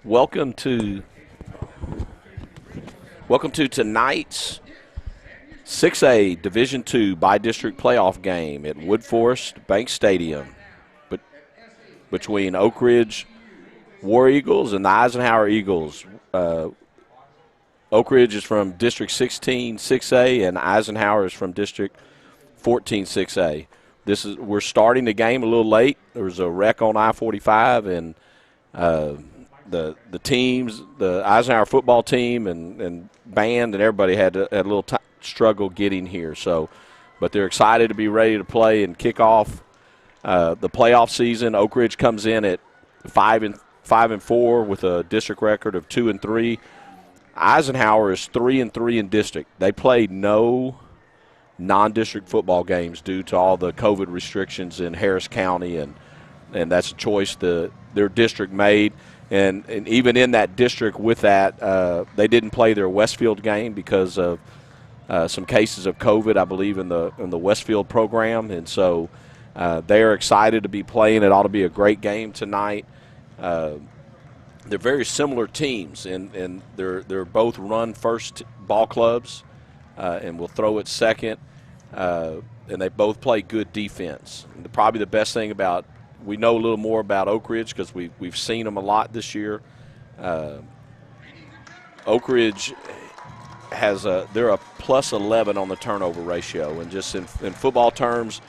Welcome to tonight's 6A Division II by-district playoff game at Woodforest Bank Stadium between Oak Ridge War Eagles and the Eisenhower Eagles. Oak Ridge is from District 16 6A, and Eisenhower is from District 14 6A. We're starting the game a little late. There was a wreck on I-45, and the teams, the Eisenhower football team and band and everybody had a little struggle getting here. But they're excited to be ready to play and kick off the playoff season. Oak Ridge comes in at 5-4 with a district record of 2-3. Eisenhower is 3-3 in district. They played no non-district football games due to all the COVID restrictions in Harris County, and that's a choice their district made. And even in that district with that, they didn't play their Westfield game because of some cases of COVID, I believe, in the Westfield program. And so they are excited to be playing. It ought to be a great game tonight. They're very similar teams, and they're both run first ball clubs and will throw it second. And they both play good defense. And probably the best thing about – we know a little more about Oak Ridge because we've seen them a lot this year. Oak Ridge they're a plus 11 on the turnover ratio, and just in football terms,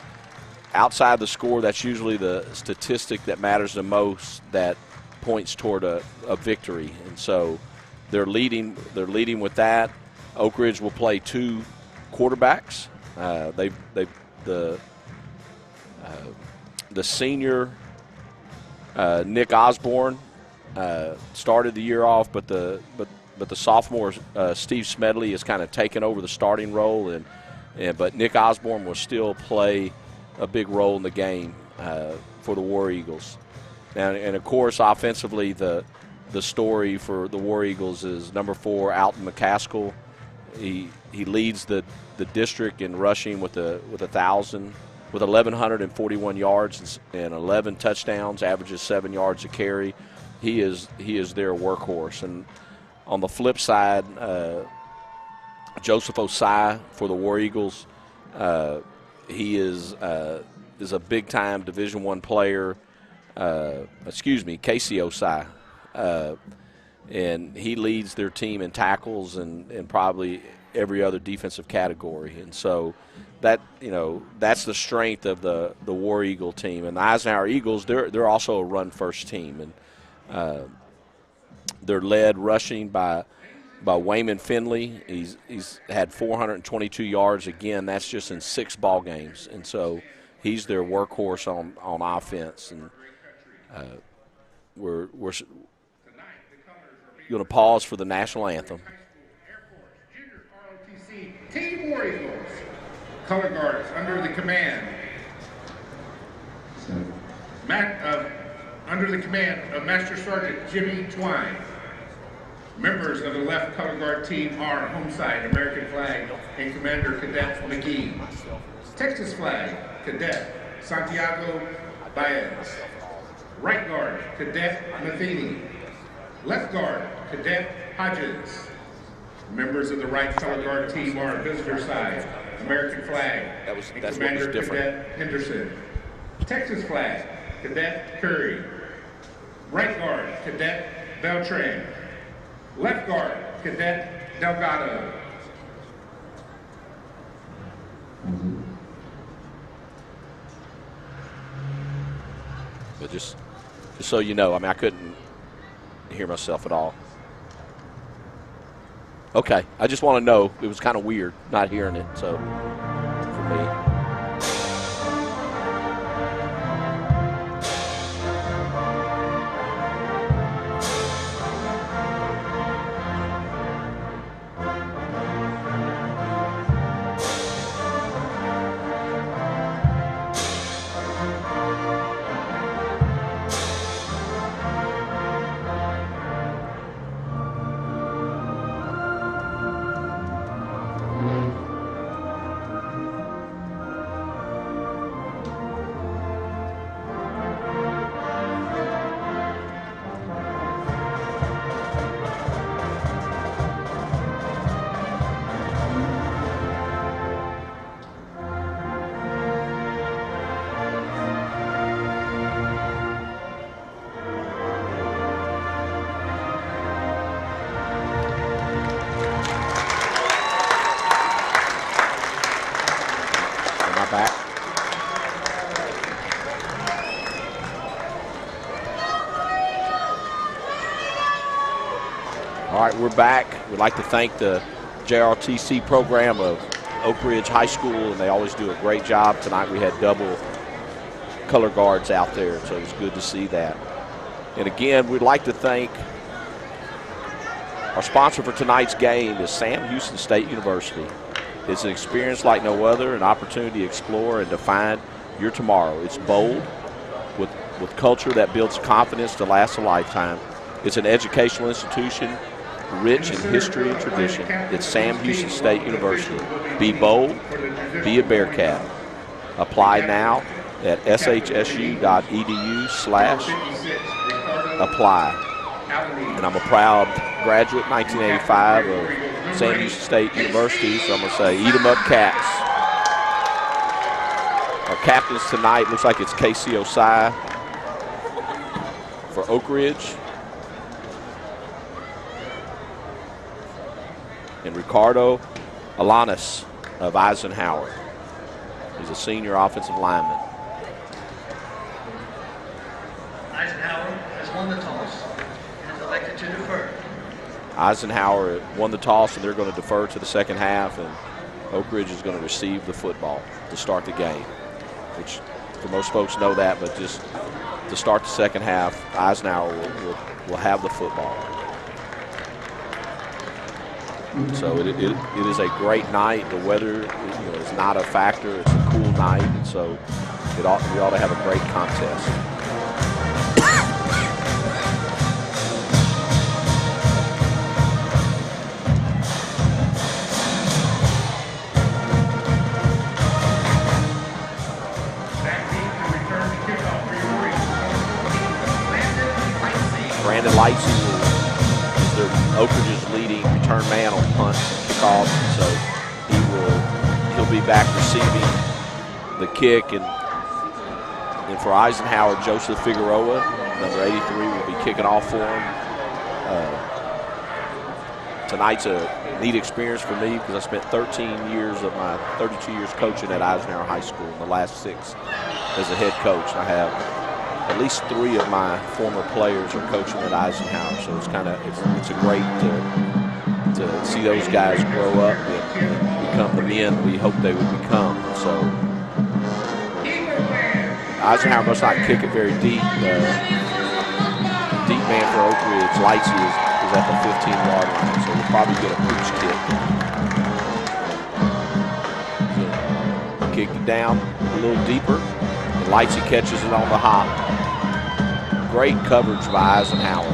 outside the score, that's usually the statistic that matters the most that points toward a victory. And so they're leading with that. Oak Ridge will play two quarterbacks. The senior Nick Osborne started the year off, but the sophomore Steve Smedley has kind of taken over the starting role, but Nick Osborne will still play a big role in the game for the War Eagles. And of course, offensively, the story for the War Eagles is number 4 Alton McCaskill. He leads the district in rushing with 1,141 yards and 11 touchdowns, averages 7 yards a carry. He is their workhorse. And on the flip side, Joseph Osai for the War Eagles, he is a big-time Division I player. Casey Osai, and he leads their team in tackles and probably every other defensive category. And so that's the strength of the War Eagle team. And the Eisenhower Eagles, they're also a run-first team, and they're led rushing by Wayman Finley. He's had 422 yards. Again, that's just in 6 ball games, and so he's their workhorse on offense. And we're going to pause for the national anthem. Team War Eagles, color guards under the command of Master Sergeant Jimmy Twine. Members of the left color guard team are home side American flag and Commander Cadet McGee. Texas flag, Cadet Santiago Baez. Right guard, Cadet Matheny. Left guard, Cadet Hodges. Members of the right color guard team are visitor side, American flag, and Commander Cadet Henderson. Texas flag, Cadet Curry. Right guard, Cadet Beltran. Left guard, Cadet Delgado. But just so you know, I couldn't hear myself at all. Okay, I just want to know. It was kind of weird not hearing it, so for me. All right, we're back. We'd like to thank the JRTC program of Oak Ridge High School, and they always do a great job. Tonight we had double color guards out there, so it was good to see that. And again, we'd like to thank our sponsor for tonight's game is Sam Houston State University. It's an experience like no other, an opportunity to explore and define your tomorrow. It's bold, with culture that builds confidence to last a lifetime. It's an educational institution rich in history and tradition. It's Sam Houston State University. Be bold, be a Bearcat. Apply now at shsu.edu/apply. And I'm a proud graduate, 1985, of Sam Houston State University, so I'm going to say, eat 'em up, Cats. Our captains tonight, looks like it's Casey Osai for Oak Ridge. And Ricardo Alanis of Eisenhower. He's a senior offensive lineman. Eisenhower has won the toss and is elected to defer. Eisenhower won the toss, and they're going to defer to the second half, and Oak Ridge is going to receive the football to start the game, which for most folks know that, but just to start the second half, Eisenhower will have the football. So it is a great night. The weather is not a factor. It's a cool night, and so we ought to have a great contest. Brandon Lightsey is Oak Ridge's leading return man on punts and kickoffs, and so he'll be back receiving the kick. And for Eisenhower, Joseph Figueroa, number 83, will be kicking off for him. Tonight's a neat experience for me because I spent 13 years of my 32 years coaching at Eisenhower High School, and the last 6 as a head coach. I have at least 3 of my former players are coaching at Eisenhower, so it's a great to see those guys grow up and become the men we hope they would become. So Eisenhower must not kick it very deep. Deep man for Oak Ridge, Lightsey is at the 15-yard line, so we'll probably get a pooch kick. Kick it down a little deeper. Lightsey catches it on the hop. Great coverage by Eisenhower.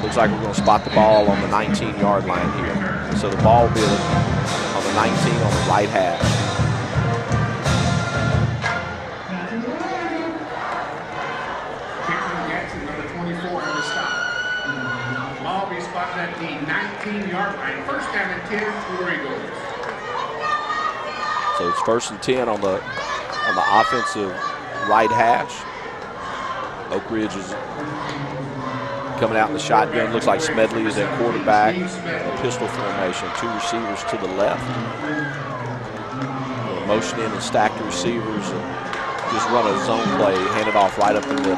Looks like we're going to spot the ball on the 19-yard line here. So the ball will be on the 19 on the right hash. Kicker gets another 24 on the stop. Ball will be spotted at the 19-yard line. First down and 10 for Eagles. So it's 1st and 10 on the offensive right hash. Oak Ridge is coming out in the shotgun. Looks like Smedley is at quarterback. A pistol formation. 2 receivers to the left. Motion in and stack the receivers and just run a zone play. Hand it off right up the middle.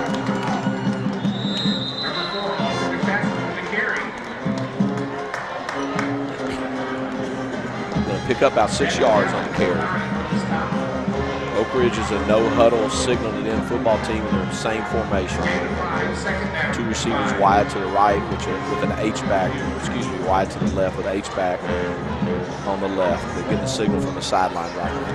Going to pick up about 6 yards on the carry. Oak Ridge is a no-huddle, signaled-in football team in the same formation. 2 receivers wide to the right, with an H-back, wide to the left with H-back on the left. They get the signal from the sideline right now.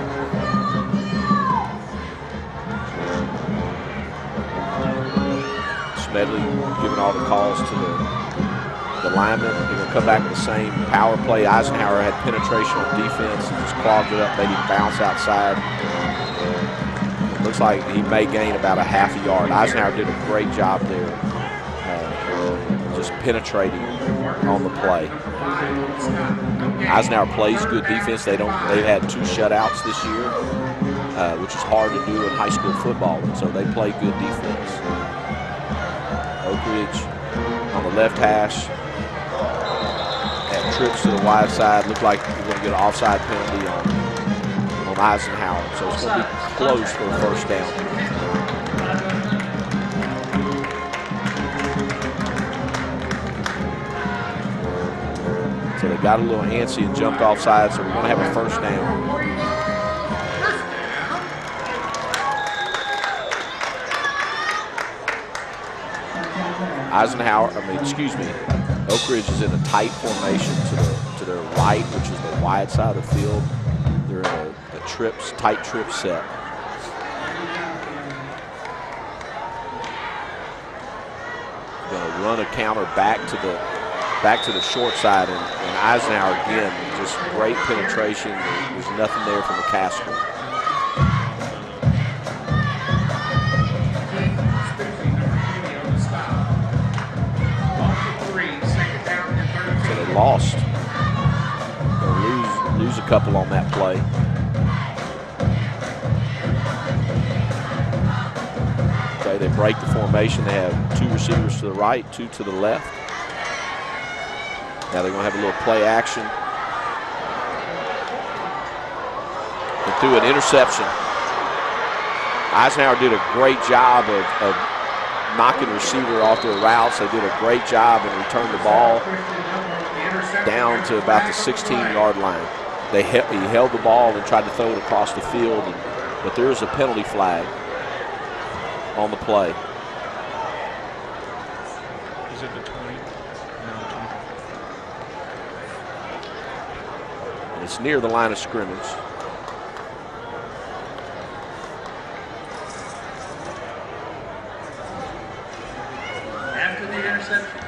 Smedley giving all the calls to the linemen. They're going to come back with the same power play. Eisenhower had penetration on defense and just clogged it up, made him bounce outside. Looks like he may gain about a half a yard. Eisenhower did a great job there, just penetrating on the play. Eisenhower plays good defense. They've had 2 shutouts this year, which is hard to do in high school football, and so they play good defense. Oak Ridge on the left hash had trips to the wide side. Looked like we're going to get an offside penalty on Eisenhower, so it's going to be close for a first down. got a little antsy and jumped offside, so we're going to have a first down. Oak Ridge is in a tight formation to their right, which is the wide side of the field. They're in a tight trip set. Going to run a counter back to the short side, and Eisenhower again, just great penetration. There's nothing there from McCaskill. So they lost. They'll lose a couple on that play. Okay, they break the formation. They have 2 receivers to the right, 2 to the left. Now they're going to have a little play action. And through an interception. Eisenhower did a great job of knocking the receiver off their routes. They did a great job and returned the ball down to about the 16-yard line. He held the ball and tried to throw it across the field, but there is a penalty flag on the play. Is it the 20? No, 20. And it's near the line of scrimmage. After the interception,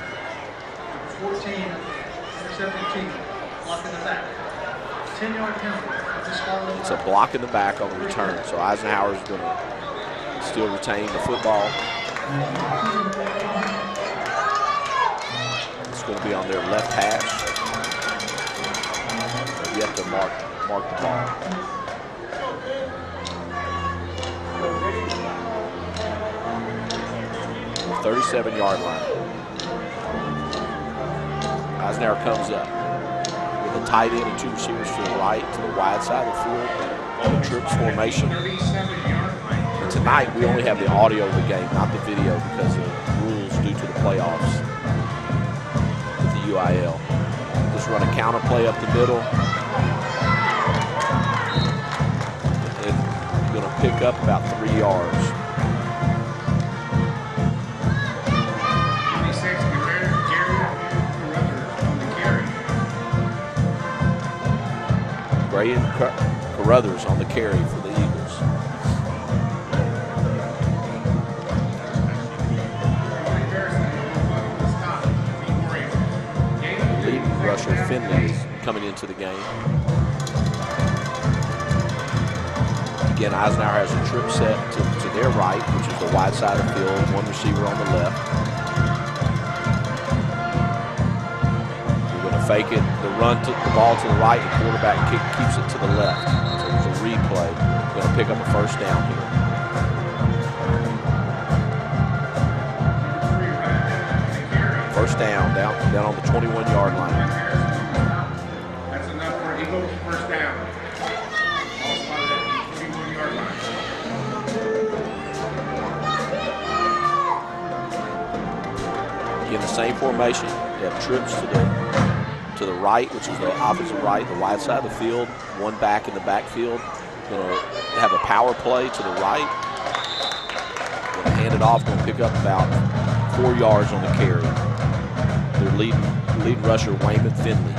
14, intercepting team, block in the back. 10-yard penalty. It's a block in the back on the return, so Eisenhower's going to still retain the football. It's going to be on their left hash. You have to mark the ball. The 37-yard line. Eisenhower comes up with a tight end and 2 receivers to the right, to the wide side of the field on the trips formation. And tonight we only have the audio of the game, not the video, because of rules due to the playoffs with the UIL. Just run a counter play up the middle. It's going to pick up about 3 yards. Gray and Carruthers on the carry for the Eagles. Leading rusher Finley is coming into the game. Again, Eisenhower has a trip set to their right, which is the wide side of the field, 1 receiver on the left. Fake it, the ball to the right, the quarterback keeps it to the left. So it's a replay. We're going to pick up a first down here. First down on the 21-yard line. That's enough for Eagles. First down. All spotted at the 21-yard line. Again, the same formation. You have trips to the right, which is the opposite right, the wide side of the field, 1 back in the backfield. Going to have a power play to the right. Going to hand it off, going to pick up about 4 yards on the carry. Their lead rusher, Wayman Finley.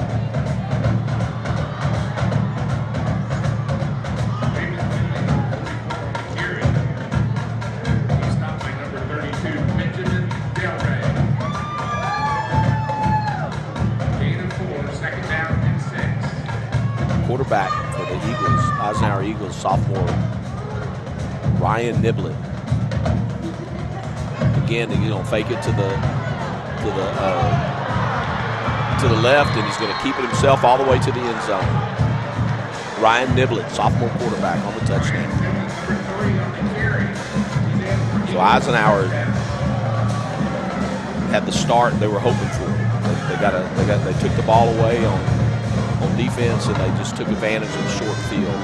Quarterback for the Eagles, Eisenhower Eagles, sophomore Ryan Niblett. Again, he's going to fake it to the left, and he's going to keep it himself all the way to the end zone. Ryan Niblett, sophomore quarterback, on the touchdown. So Eisenhower had the start they were hoping for. They took the ball away on defense, and they just took advantage of the short field.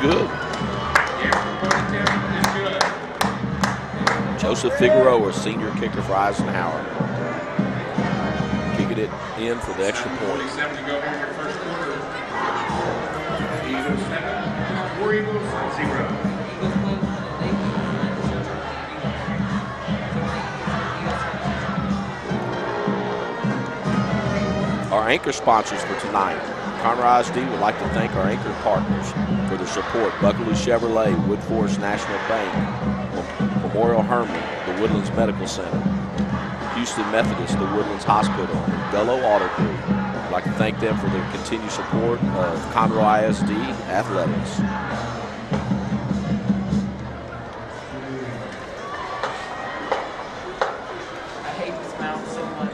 good. Joseph Figueroa, senior kicker for Eisenhower. Kicking it in for the extra point. 47 to go here in your first quarter. Eagles 7, War Eagles 0. Our anchor sponsors for tonight. Conroe ISD would like to thank our anchor partners for their support. Buckaloo Chevrolet, Wood Forest National Bank, Memorial Hermann, the Woodlands Medical Center, Houston Methodist, the Woodlands Hospital, and Bello Auto Group. I'd like to thank them for their continued support of Conroe ISD Athletics. I hate this mountain so much.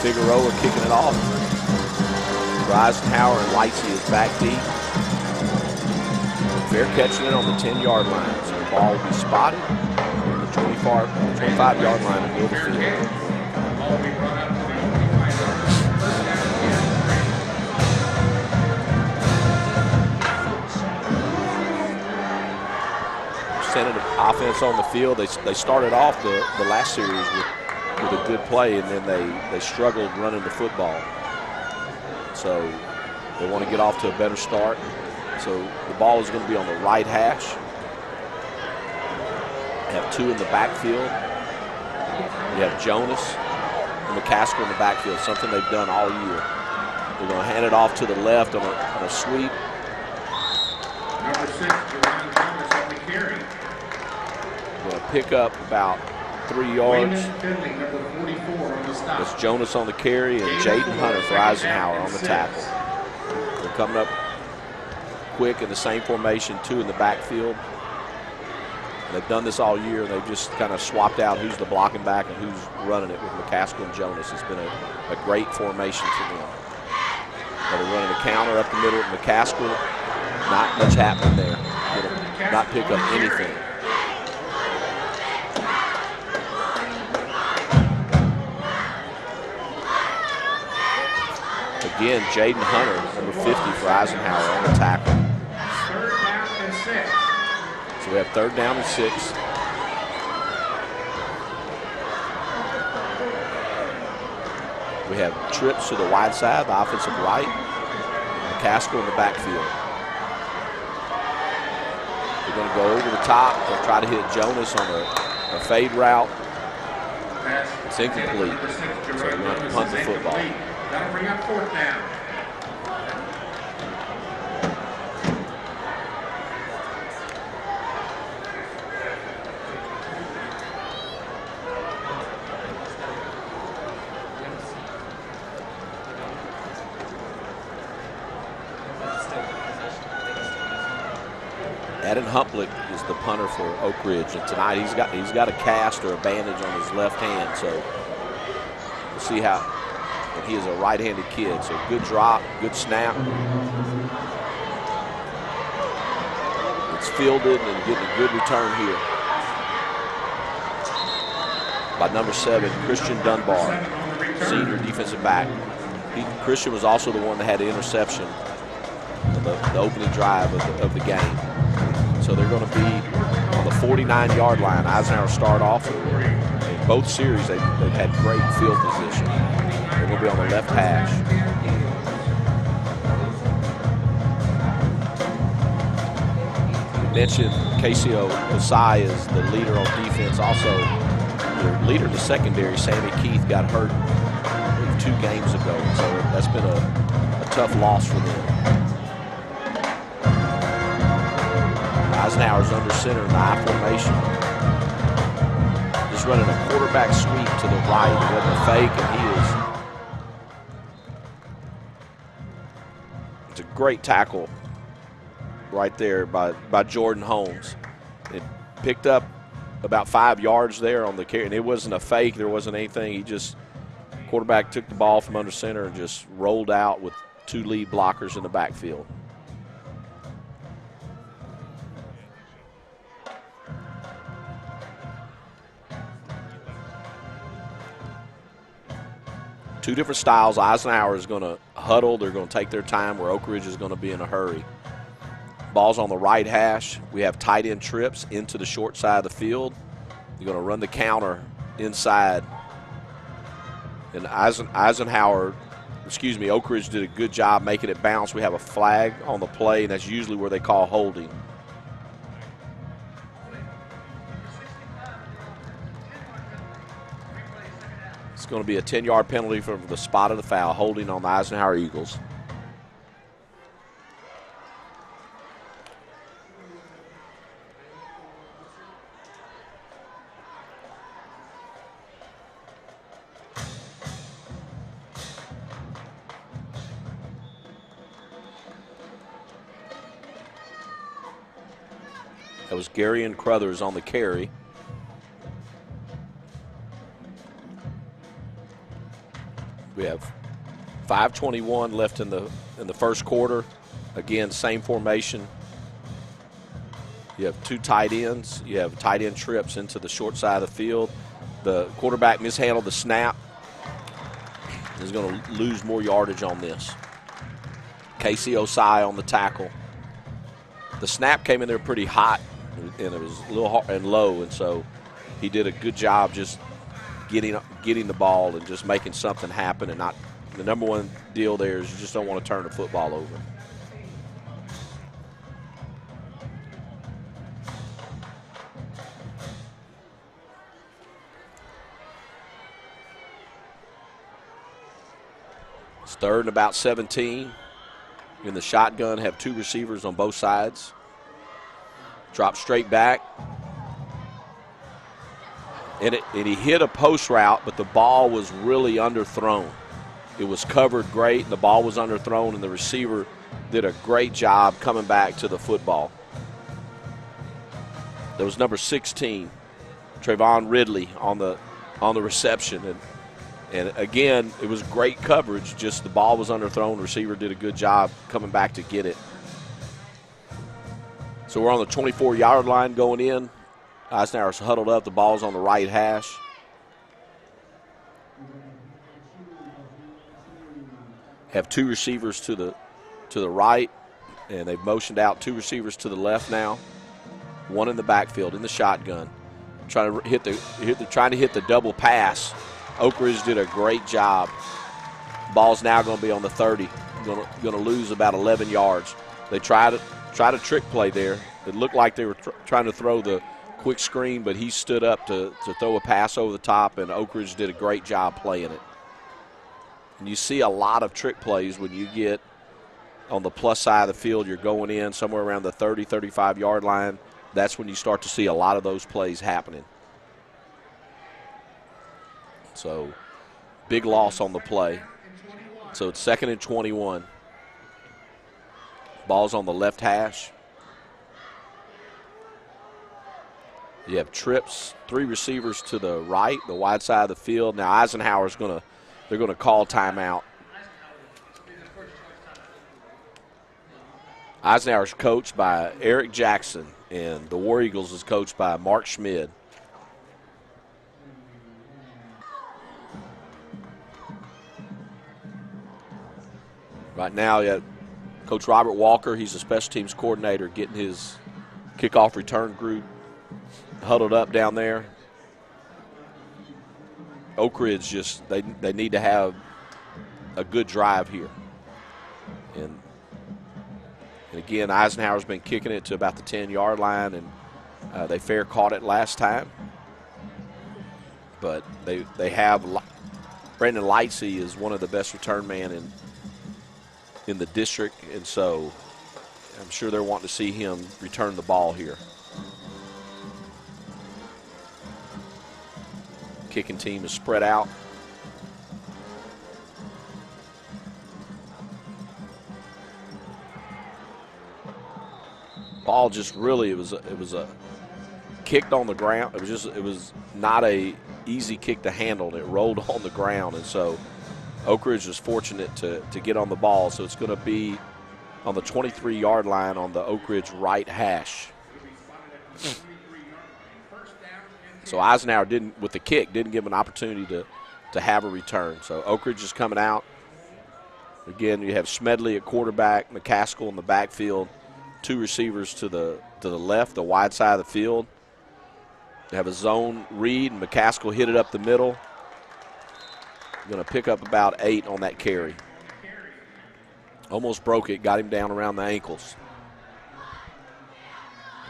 Figueroa kicking it off. Eisenhower and Lightsey is back deep. Fair catching it on the 10-yard line. So the ball will be spotted on the 25-yard line in the middle of the field. Sending the offense on the field. They started off the last series with a good play, and then they struggled running the football. So they want to get off to a better start. So the ball is going to be on the right hash. They have two in the backfield. You have Jonas and McCaskill in the backfield, something they've done all year. They're going to hand it off to the left on a sweep. Number 6, Jerron Thomas on the carry. Going to pick up about 3 yards. Raymond Finley, number 44 on the stop. It's Jonas on the carry and Jaden Hunter for Eisenhower on the tackle. They're coming up quick in the same formation, two in the backfield. They've done this all year, and they've just kind of swapped out who's the blocking back and who's running it with McCaskill and Jonas. It's been a great formation for them. But they're running a counter up the middle of McCaskill. Not much happening there. It'll not pick up anything. Again, Jaden Hunter, number 50 for Eisenhower on the tackle. 3rd down and 6. So we have 3rd down and 6. We have trips to the wide side, the offensive right. McCaskill in the backfield. They're going to go over the top. They'll try to hit Jonas on a fade route. It's incomplete. So we're going to punt the football. That'll bring up 4th down. Adam Humplick is the punter for Oak Ridge, and tonight he's got a cast or a bandage on his left hand. So we'll see how. And he is a right-handed kid, so good drop, good snap. It's fielded and getting a good return here by number 7, Christian Dunbar, senior defensive back. Christian was also the one that had the interception in the opening drive of the game. So they're going to be on the 49-yard line. Eisenhower start off in both series. They've had great field position. They're going to be on the left hash. We mentioned Casey Osai is the leader on defense. Also, the leader in the secondary, Sammy Keith, got hurt 2 games ago. So that's been a tough loss for them. Eisenhower's under center in the I formation. Just running a quarterback sweep to the right. It wasn't a fake, and he is. It's a great tackle right there by Jordan Holmes. It picked up about 5 yards there on the carry, and it wasn't a fake. There wasn't anything. He just, quarterback took the ball from under center and just rolled out with 2 lead blockers in the backfield. Two different styles. Eisenhower is going to huddle. They're going to take their time, where Oak Ridge is going to be in a hurry. Ball's on the right hash. We have tight end trips into the short side of the field. You're going to run the counter inside. And Oak Ridge did a good job making it bounce. We have a flag on the play, and that's usually where they call holding. It's going to be a 10-yard penalty from the spot of the foul, holding on the Eisenhower Eagles. That was Gary and Crothers on the carry. We have 5:21 left in the first quarter. Again, same formation. You have two tight ends. You have tight end trips into the short side of the field. The quarterback mishandled the snap. He's going to lose more yardage on this. Casey Osai on the tackle. The snap came in there pretty hot, and it was a little hard and low, and so he did a good job just getting the ball and just making something happen. And not the number one deal there is you just don't want to turn the football over. It's 3rd and about 17. In the shotgun, have two receivers on both sides. Drop straight back. And he hit a post route, but the ball was really underthrown. It was covered great, and the ball was underthrown, and the receiver did a great job coming back to the football. There was number 16, Trayvon Ridley, on the reception. And again, it was great coverage, just the ball was underthrown. The receiver did a good job coming back to get it. So we're on the 24-yard line going in. Eisenhower's huddled up. The ball's on the right hash. Have two receivers to the right, and they've motioned out two receivers to the left now. One in the backfield in the shotgun, trying to hit the double pass. Oak Ridge did a great job. Ball's now going to be on the 30. Going to lose about 11 yards. They tried a trick play there. It looked like they were trying to throw the quick screen, but he stood up to throw a pass over the top, and Oak Ridge did a great job playing it. And you see a lot of trick plays when you get on the plus side of the field. You're going in somewhere around the 30, 35-yard line. That's when you start to see a lot of those plays happening. So, big loss on the play. So, it's 2nd and 21. Ball's on the left hash. You have trips, three receivers to the right, the wide side of the field. Now Eisenhower's they're going to call timeout. Eisenhower's coached by Eric Jackson, and the War Eagles is coached by Mark Schmid. Right now, you have Coach Robert Walker. He's a special teams coordinator, getting his kickoff return group huddled up down there. Oak Ridge they need to have a good drive here. And again, Eisenhower's been kicking it to about the 10-yard line, and they fair caught it last time. But they have Brandon Lightsey is one of the best return men in the district, and so I'm sure they're wanting to see him return the ball here. Kicking team is spread out. Ball just really it was a kicked on the ground. It was not a easy kick to handle. It rolled on the ground, and so Oak Ridge was fortunate to get on the ball. So it's going to be on the 23-yard line on the Oak Ridge right hash. So Eisenhower with the kick, didn't give an opportunity to have a return. So Oak Ridge is coming out. Again, you have Smedley at quarterback, McCaskill in the backfield, 2 receivers to the left, the wide side of the field. They have a zone read, and McCaskill hit it up the middle. Going to pick up about 8 on that carry. Almost broke it, got him down around the ankles.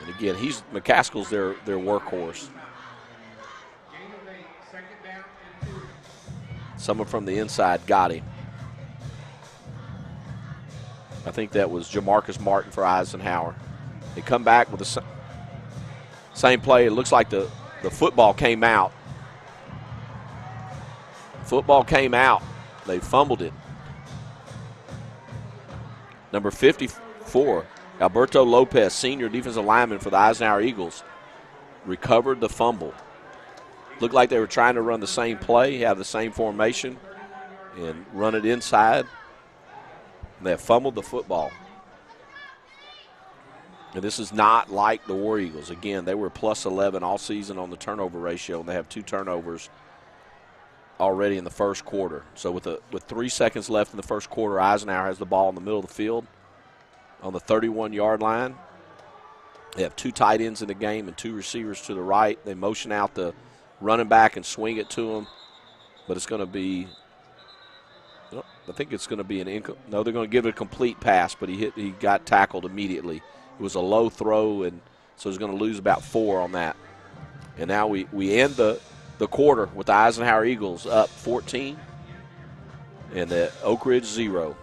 And again, McCaskill's their workhorse. Someone from the inside got him. I think that was Jamarcus Martin for Eisenhower. They come back with the same play. It looks like the football came out. Football came out. They fumbled it. Number 54, Alberto Lopez, senior defensive lineman for the Eisenhower Eagles, recovered the fumble. Looked like they were trying to run the same play, have the same formation, and run it inside. And they have fumbled the football. And this is not like the War Eagles. Again, they were plus 11 all season on the turnover ratio, and they have 2 turnovers already in the first quarter. So with 3 seconds left in the first quarter, Eisenhower has the ball in the middle of the field on the 31-yard line. They have 2 tight ends in the game and 2 receivers to the right. They motion out the running back and swing it to him, but it's going to be, I think it's going to be no, they're going to give it a complete pass, but he got tackled immediately. It was a low throw, and so he's going to lose about 4 on that. And now we end the quarter with the Eisenhower Eagles up 14 and the Oak Ridge 0.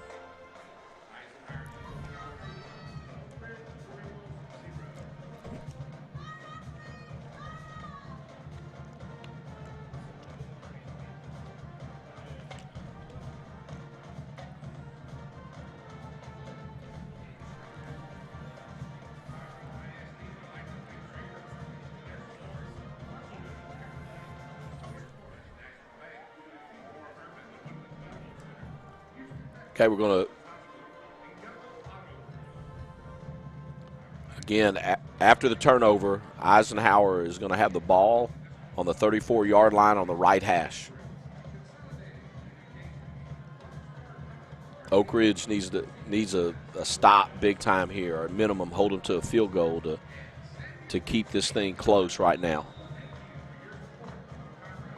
Okay, we're going to, again, after the turnover, Eisenhower is going to have the ball on the 34-yard line on the right hash. Oak Ridge needs a stop big time here, or at minimum hold them to a field goal to keep this thing close right now.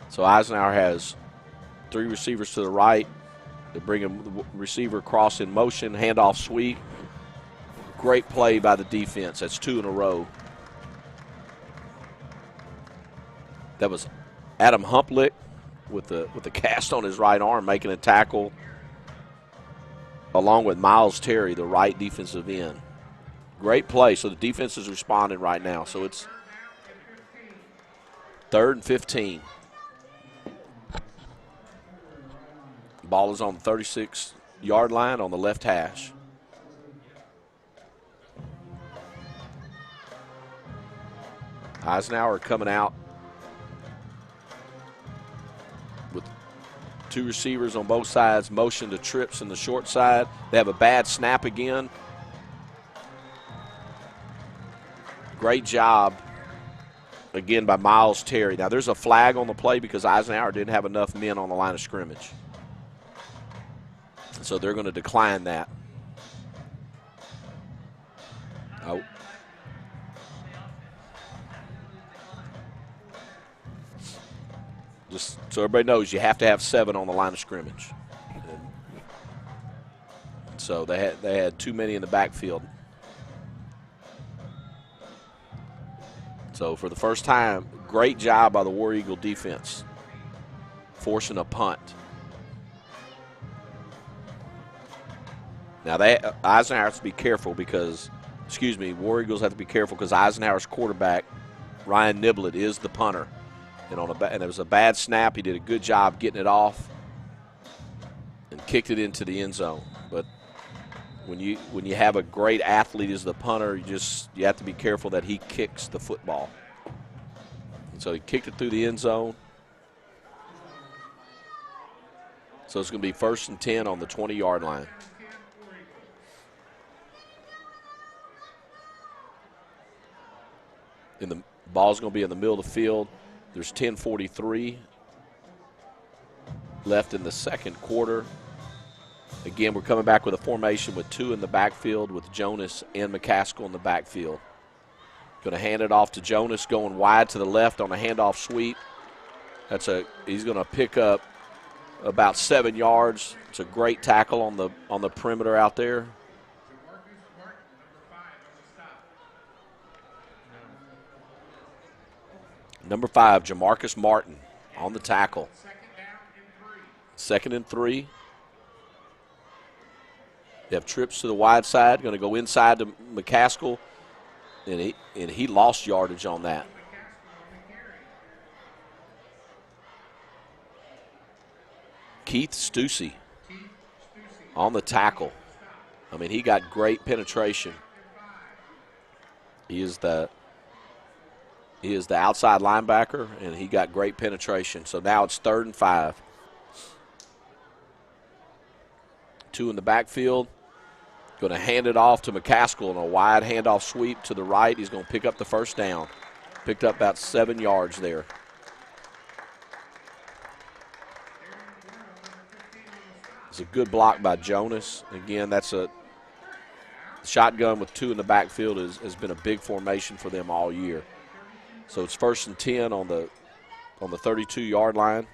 So Eisenhower has 3 receivers to the right. They bring a receiver across in motion, handoff sweep. Great play by the defense. That's 2 in a row. That was Adam Humplick with the cast on his right arm making a tackle, along with Miles Terry, the right defensive end. Great play. So the defense is responding right now. So it's 3rd and 15. Ball is on the 36-yard line on the left hash. Eisenhower coming out with 2 receivers on both sides, motion to trips in the short side. They have a bad snap again. Great job again by Miles Terry. Now there's a flag on the play because Eisenhower didn't have enough men on the line of scrimmage. So they're going to decline that. Oh. Just so everybody knows, you have to have 7 on the line of scrimmage. And so they had too many in the backfield. So for the first time, great job by the War Eagle defense, forcing a punt. Now, Eisenhower has to be careful because, War Eagles have to be careful because Eisenhower's quarterback, Ryan Niblett, is the punter. And it was a bad snap. He did a good job getting it off and kicked it into the end zone. But when you have a great athlete as the punter, you have to be careful that he kicks the football. And so he kicked it through the end zone. So it's going to be 1st and 10 on the 20-yard line. And the ball's going to be in the middle of the field. There's 10:43 left in the second quarter. Again, we're coming back with a formation with 2 in the backfield with Jonas and McCaskill in the backfield. Going to hand it off to Jonas, going wide to the left on a handoff sweep. He's going to pick up about 7 yards. It's a great tackle on the perimeter out there. Number 5, Jamarcus Martin on the tackle. 2nd and 3. They have trips to the wide side. Going to go inside to McCaskill, and he lost yardage on that. Keith Stussy on the tackle. I mean, he got great penetration. He is the outside linebacker, and he got great penetration. So now it's 3rd and 5. 2 in the backfield. Going to hand it off to McCaskill on a wide handoff sweep to the right. He's going to pick up the first down. Picked up about 7 yards there. It's a good block by Jonas. Again, that's a shotgun with 2 in the backfield has been a big formation for them all year. So it's 1st and 10 on the 32-yard line.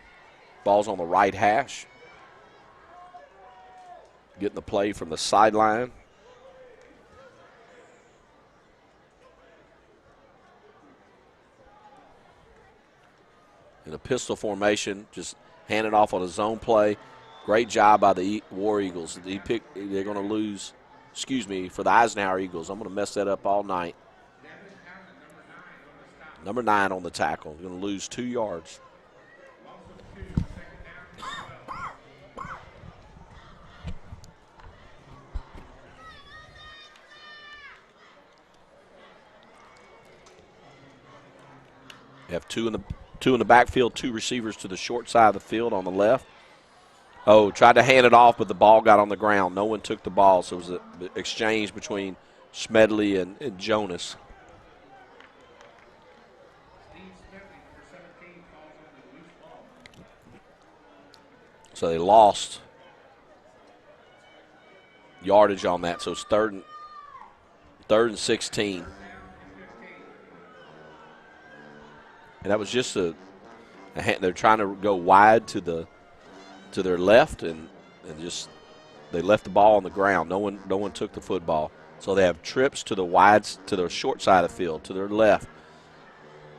Ball's on the right hash. Getting the play from the sideline. In a pistol formation, just hand it off on a zone play. Great job by the War Eagles. They're going to lose, for the Eisenhower Eagles. I'm going to mess that up all night. Number 9 on the tackle. Going to lose 2 yards. You have two in the backfield, 2 receivers to the short side of the field on the left. Oh, tried to hand it off, but the ball got on the ground. No one took the ball, so it was an exchange between Smedley and Jonas. So they lost yardage on that, so it's 3rd and 16. And that was just they're trying to go wide to their left, and just they left the ball on the ground. No one took the football. So they have trips to the short side of the field, to their left.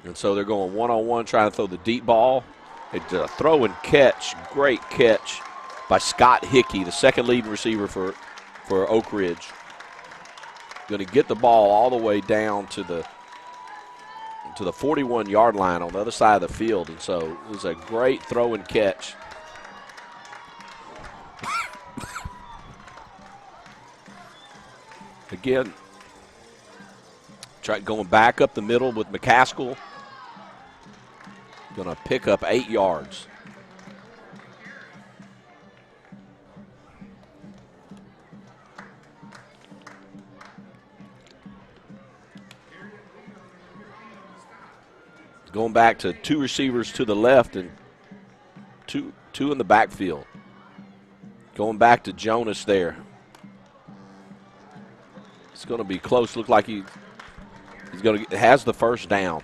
And so they're going one-on-one, trying to throw the deep ball. It's a throw and catch, great catch by Scott Hickey, the 2nd leading receiver for Oak Ridge. Going to get the ball all the way down to the 41-yard line on the other side of the field. And so it was a great throw and catch. Again, going back up the middle with McCaskill. Going to pick up 8 yards. Going back to 2 receivers to the left and two in the backfield. Going back to Jonas there. It's going to be close. Look like he's going to has the first down.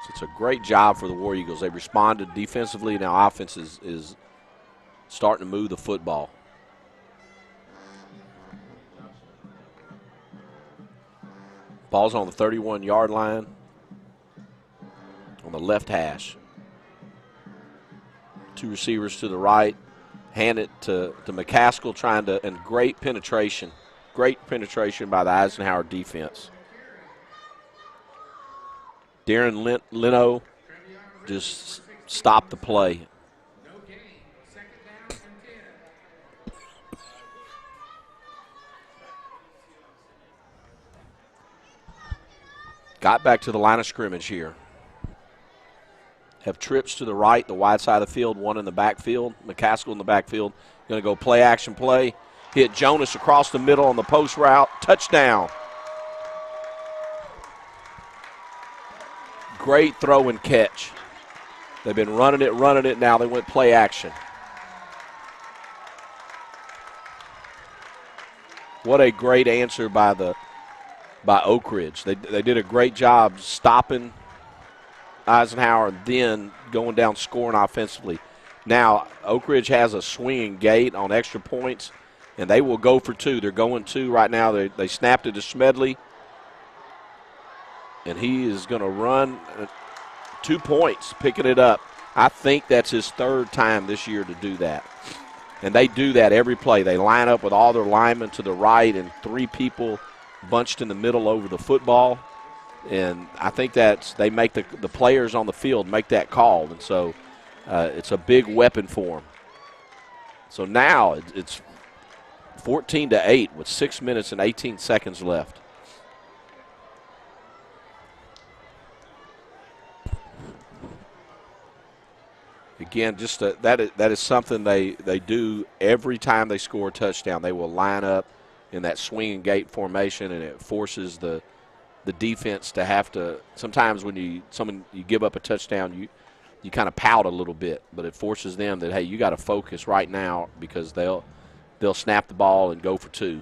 So it's a great job for the War Eagles. They responded defensively. Now offense is starting to move the football. Ball's on the 31-yard line on the left hash. 2 receivers to the right. Hand it to McCaskill, and great penetration. Great penetration by the Eisenhower defense. Darren Leno just stopped the play. Got back to the line of scrimmage here. Have trips to the right, the wide side of the field, 1 in the backfield. McCaskill in the backfield. Going to go play action play. Hit Jonas across the middle on the post route. Touchdown. great throw and catch. They've been running it. Now they went play action. What a great answer by Oak Ridge. They did a great job stopping Eisenhower and then going down scoring offensively. Now Oak Ridge has a swinging gate on extra points, and they will go for two. They're going two right now. They snapped it to Smedley, and he is going to run 2 points, picking it up. I think that's his third time this year to do that. And they do that every play. They line up with all their linemen to the right and 3 people bunched in the middle over the football. And I think they make the players on the field make that call. And so it's a big weapon for them. So now it's 14-8 with 6 minutes and 18 seconds left. Again, just that is something they do every time they score a touchdown. They will line up in that swing and gate formation, and it forces the defense to have to. Sometimes when you give up a touchdown, you kind of pout a little bit, but it forces them that, hey, you got to focus right now because they'll snap the ball and go for two.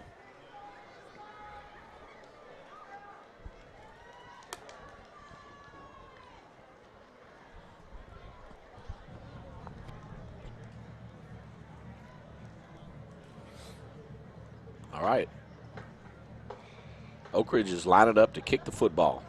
All right. Oak Ridge is lining up to kick the football.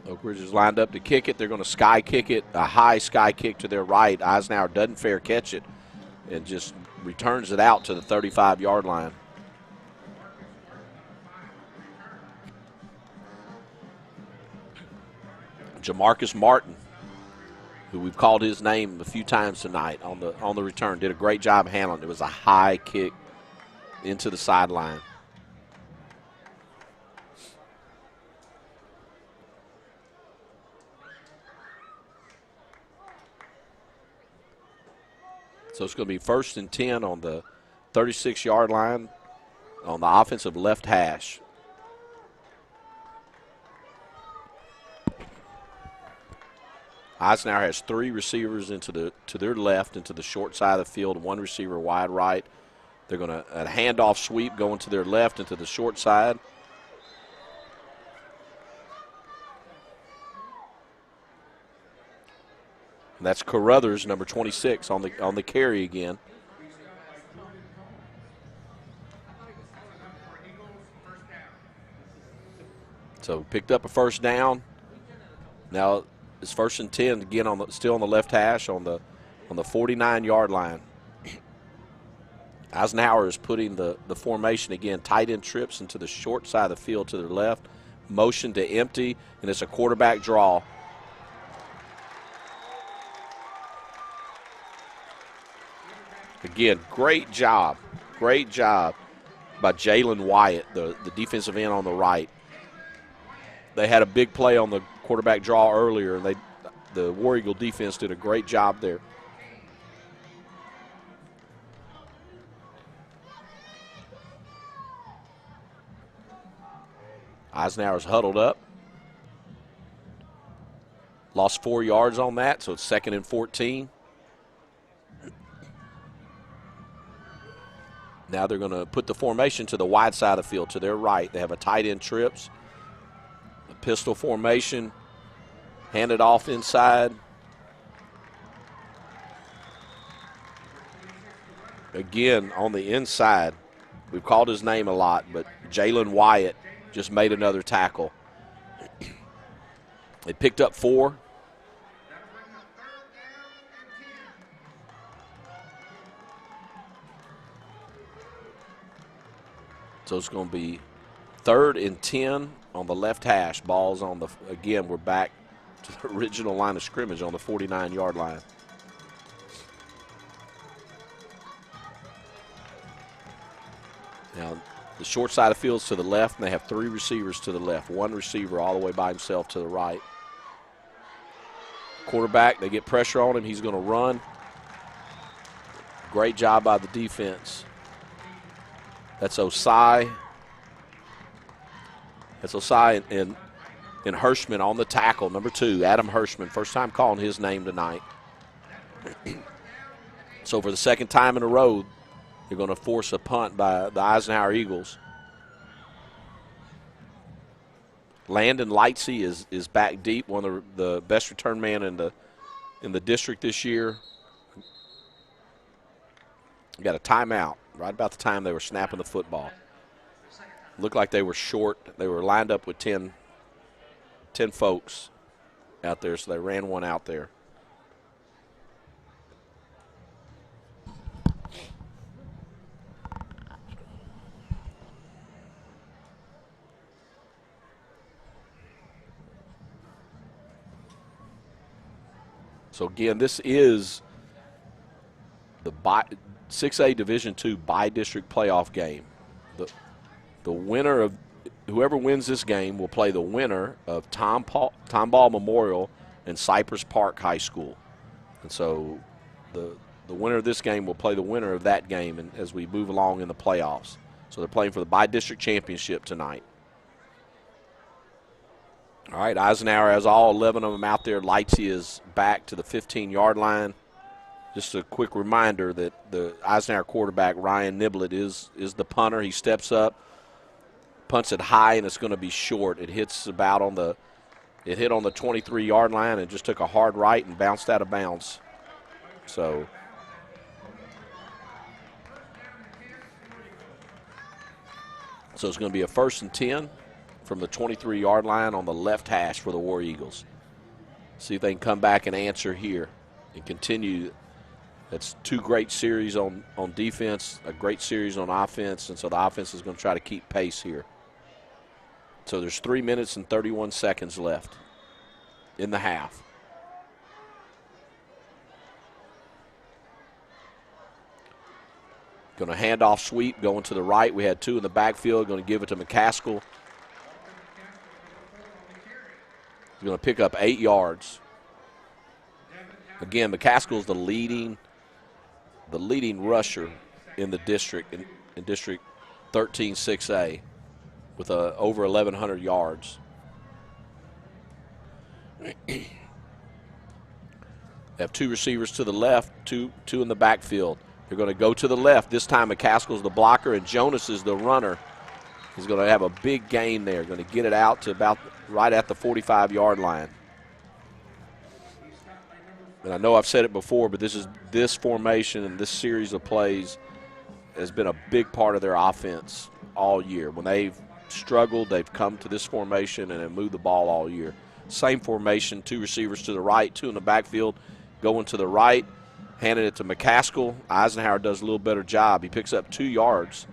Oak Ridge is lined up to kick it. They're going to sky kick it, a high sky kick to their right. Eisenhower doesn't fair catch it and just returns it out to the 35-yard line. Jamarcus Martin, who we've called his name a few times tonight on the return, did a great job handling it. It was a high kick into the sideline. So it's going to be 1st and 10 on the 36-yard line on the offensive left hash. Eisenhower has 3 receivers to their left, into the short side of the field, 1 receiver wide right. They're going to a handoff sweep going to their left into the short side. And that's Carruthers, number 26, on the carry again. So picked up a first down. Now it's 1st and 10 again still on the left hash on the 49-yard line. Eisenhower is putting the formation again, tight end trips into the short side of the field to their left, motion to empty, and it's a quarterback draw. Again, great job by Jalen Wyatt, the defensive end on the right. They had a big play on the quarterback draw earlier, and the War Eagle defense did a great job there. Eisenhower's huddled up. Lost 4 yards on that, so it's 2nd and 14. Now they're going to put the formation to the wide side of the field, to their right. They have a tight end trips, a pistol formation, hand it off inside. Again, on the inside, we've called his name a lot, but Jalen Wyatt just made another tackle. They picked up 4. So it's going to be 3rd and 10 on the left hash. Ball's on again, we're back to the original line of scrimmage on the 49-yard line. Now, The short side of the field's to the left, and they have 3 receivers to the left. 1 receiver all the way by himself to the right. Quarterback, they get pressure on him. He's going to run. Great job by the defense. That's Osai. That's Osai and Hirschman on the tackle, number 2, Adam Hirschman. First time calling his name tonight. So for the second time in a row, they're going to force a punt by the Eisenhower Eagles. Landon Lightsey is back deep, one of the best return man in the district this year. Got a timeout right about the time they were snapping the football. Looked like they were short. They were lined up with 10 folks out there, so they ran one out there. So again, this is the 6A Division II bi-district playoff game. The winner of whoever wins this game will play the winner of Tomball Memorial and Cypress Park High School. And so the winner of this game will play the winner of that game and as we move along in the playoffs. So they're playing for the bi-district championship tonight. All right, Eisenhower has all 11 of them out there. Lightsey is back to the 15-yard line. Just a quick reminder that the Eisenhower quarterback, Ryan Niblett, is the punter. He steps up, punts it high, and it's going to be short. It hits about it hit on the 23-yard line and just took a hard right and bounced out of bounds. So it's going to be a 1st and 10 from the 23-yard line on the left hash for the War Eagles. See if they can come back and answer here and continue. That's 2 great series on defense, a great series on offense, and so the offense is going to try to keep pace here. So there's 3 minutes and 31 seconds left in the half. Going to hand off sweep, going to the right. We had 2 in the backfield, going to give it to McCaskill. He's going to pick up 8 yards. Again, McCaskill's the leading rusher in the district, in District 13 6A with over 1,100 yards. They have 2 receivers to the left, two in the backfield. They're going to go to the left. This time McCaskill's the blocker and Jonas is the runner. He's going to have a big gain there. Going to get it out to about right at the 45-yard line. And I know I've said it before, but this formation and this series of plays has been a big part of their offense all year. When they've struggled, they've come to this formation and have moved the ball all year. Same formation, 2 receivers to the right, 2 in the backfield, going to the right, handing it to McCaskill. Eisenhower does a little better job. He picks up 2 yards.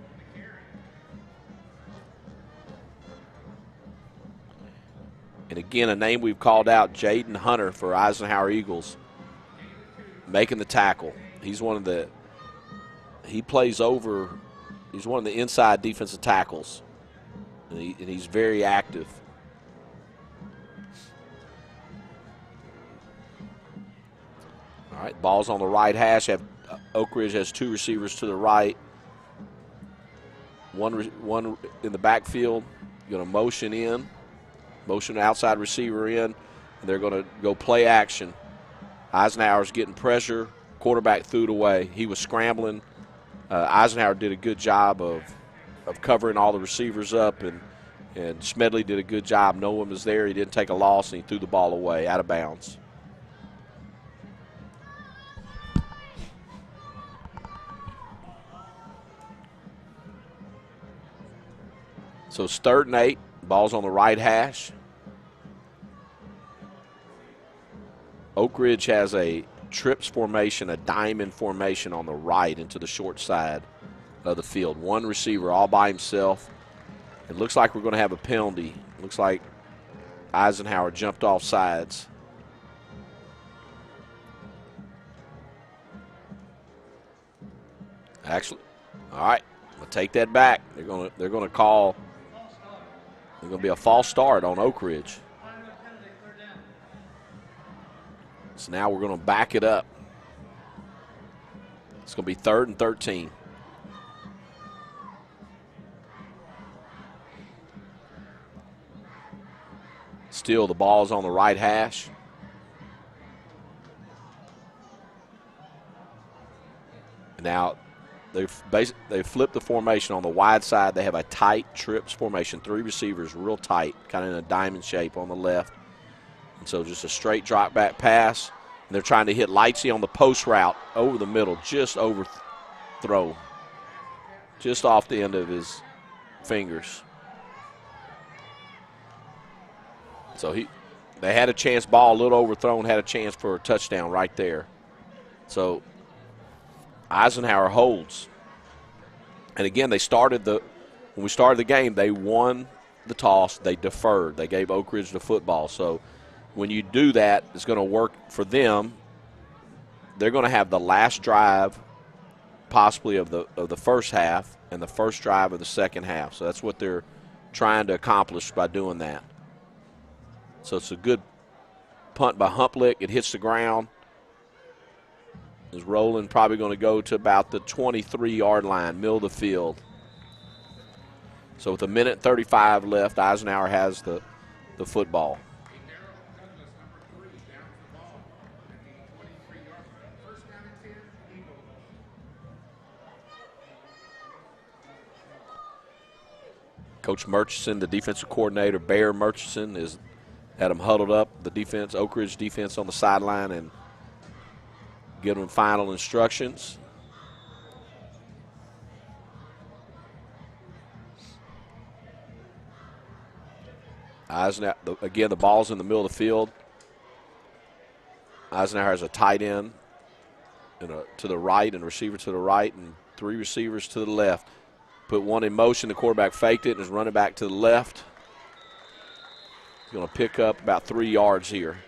And again, a name we've called out, Jaden Hunter for Eisenhower Eagles, making the tackle. He's one of the inside defensive tackles, and he's very active. All right, ball's on the right hash. Oak Ridge has 2 receivers to the right, one in the backfield. Going to motion the outside receiver in, and they're going to go play action. Eisenhower's getting pressure. Quarterback threw it away. He was scrambling. Eisenhower did a good job of covering all the receivers up, and Smedley did a good job. No one was there. He didn't take a loss, and he threw the ball away out of bounds. So it's 3rd and 8. Ball's on the right hash. Oak Ridge has a trips formation, a diamond formation on the right into the short side of the field. 1 receiver all by himself. It looks like we're going to have a penalty. It looks like Eisenhower jumped off sides. Actually, all right, a take that back. They're gonna call. There's going to be a false start on Oak Ridge. So now we're going to back it up. It's going to be 3rd and 13. Still, the ball's on the right hash. Now, they've flipped the formation on the wide side. They have a tight trips formation, 3 receivers, real tight, kind of in a diamond shape on the left. And so just a straight drop back pass. And they're trying to hit Lightsey on the post route over the middle, just overthrow, just off the end of his fingers. So they had a chance, ball a little overthrown, had a chance for a touchdown right there. So Eisenhower holds. And again, when we started the game, they won the toss, they deferred. They gave Oak Ridge the football. So when you do that, it's going to work for them. They're going to have the last drive possibly of the first half and the first drive of the second half. So that's what they're trying to accomplish by doing that. So it's a good punt by Humplick. It hits the ground. Is rolling, probably going to go to about the 23-yard line, middle of the field. So with 1:35 left, Eisenhower has the football. Coach Murchison, the defensive coordinator, Bear Murchison, had them huddled up, the defense, Oak Ridge defense on the sideline, and give them final instructions. Eisenhower, again, the ball's in the middle of the field. Eisenhower has a tight end to the right and a receiver to the right and 3 receivers to the left. Put one in motion. The quarterback faked it and is running back to the left. He's going to pick up about 3 yards here.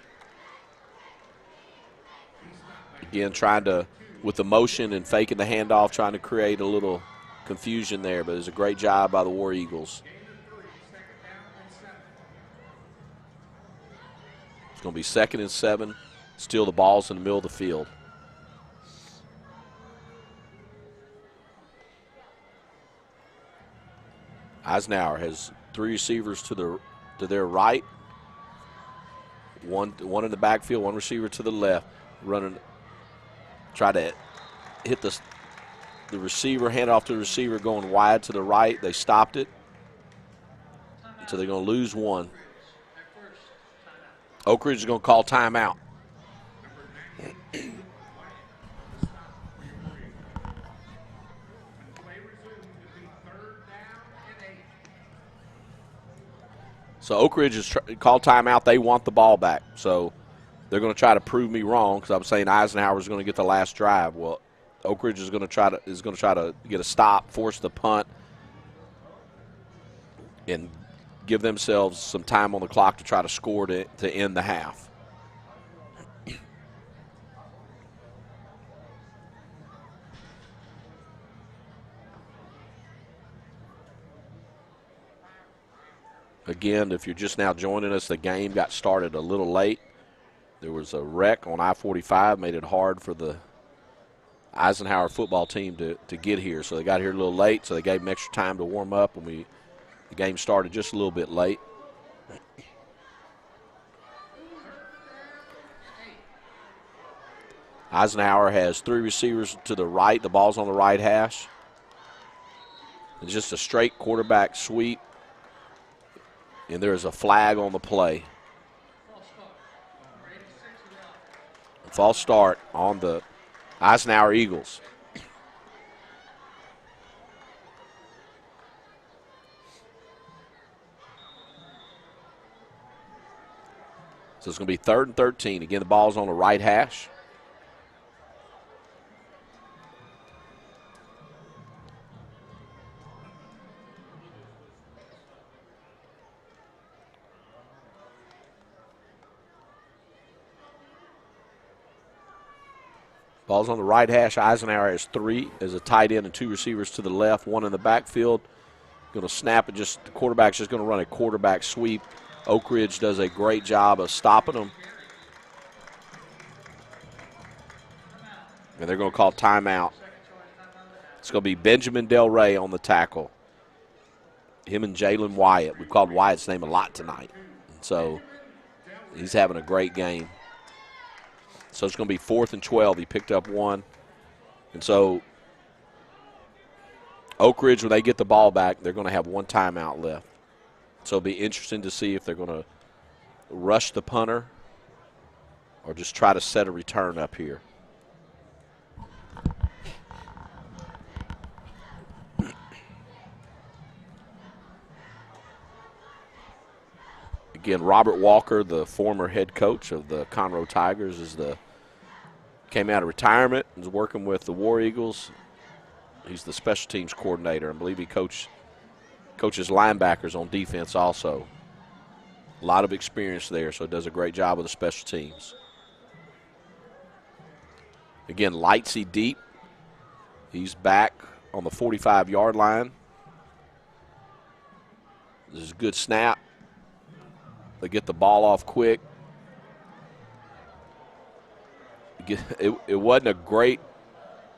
Again, trying to, with the motion and faking the handoff, trying to create a little confusion there, but it's a great job by the War Eagles. It's going to be 2nd and 7. Still the ball's in the middle of the field. Eisenhower has 3 receivers to their right, one in the backfield, 1 receiver to the left, running. Try to hit the receiver, hand off to the receiver, going wide to the right. They stopped it, so they're going to lose 1. Oak Ridge is going to call timeout. So Oak Ridge is called timeout. They want the ball back. So they're going to try to prove me wrong because I was saying Eisenhower is going to get the last drive. Well, Oak Ridge is going to try to get a stop, force the punt, and give themselves some time on the clock to try to score to end the half. Again, if you're just now joining us, the game got started a little late. There was a wreck on I-45, made it hard for the Eisenhower football team to get here. So they got here a little late, so they gave them extra time to warm up, and the game started just a little bit late. Eisenhower has 3 receivers to the right. The ball's on the right hash. It's just a straight quarterback sweep. And there is a flag on the play. A false start on the Eisenhower Eagles. So it's going to be 3rd and 13. Again, the ball's on the right hash. Ball's on the right hash. Eisenhower has 3 as a tight end and 2 receivers to the left, 1 in the backfield. Going to snap it. Just the quarterback's just going to run a quarterback sweep. Oak Ridge does a great job of stopping them. And they're going to call timeout. It's going to be Benjamin Del Rey on the tackle. Him and Jalen Wyatt. We've called Wyatt's name a lot tonight. And so he's having a great game. So it's going to be 4th and 12. He picked up 1. And so Oak Ridge, when they get the ball back, they're going to have 1 timeout left. So it'll be interesting to see if they're going to rush the punter or just try to set a return up here. Again, Robert Walker, the former head coach of the Conroe Tigers, came out of retirement and is working with the War Eagles. He's the special teams coordinator. I believe he coaches linebackers on defense also. A lot of experience there, so does a great job with the special teams. Again, Lightsey deep. He's back on the 45-yard line. This is a good snap. They get the ball off quick. It wasn't a great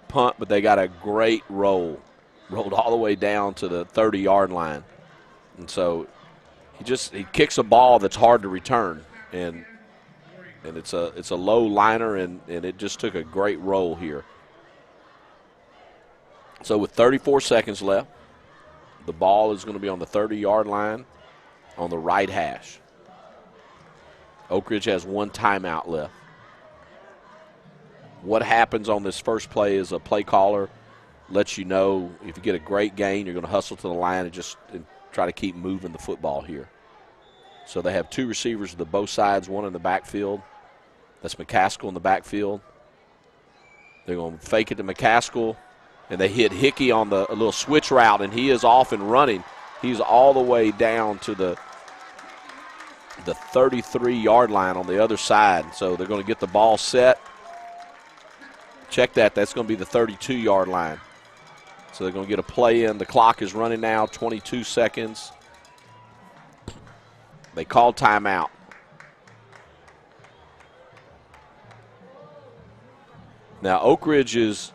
punt, but they got a great roll. Rolled all the way down to the 30-yard line. And so he kicks a ball that's hard to return. And it's a low liner, and it just took a great roll here. So with 34 seconds left, the ball is going to be on the 30-yard line on the right hash. Oak Ridge has 1 timeout left. What happens on this first play is a play caller lets you know if you get a great gain, you're going to hustle to the line and try to keep moving the football here. So they have 2 receivers to both sides, 1 in the backfield. That's McCaskill in the backfield. They're going to fake it to McCaskill, and they hit Hickey on a little switch route, and he is off and running. He's all the way down to the 33-yard line on the other side. So they're going to get the ball set. Check that. That's going to be the 32-yard line. So they're going to get a play in. The clock is running now, 22 seconds. They call timeout. Now, Oak Ridge's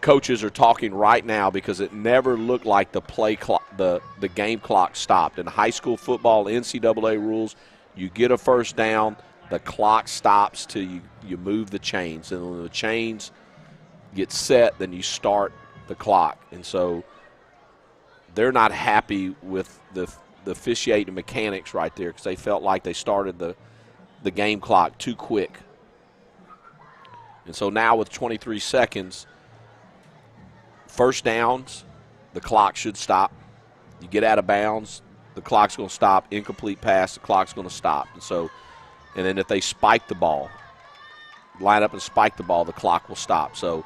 coaches are talking right now because it never looked like the play clock, the game clock stopped. In high school football, NCAA rules, you get a first down, the clock stops till you move the chains. And when the chains get set, then you start the clock. And so they're not happy with the officiating mechanics right there because they felt like they started the game clock too quick. And so now with 23 seconds, first downs, the clock should stop. You get out of bounds, the clock's going to stop. Incomplete pass, the clock's going to stop. And then if they spike the ball, line up and spike the ball, the clock will stop. So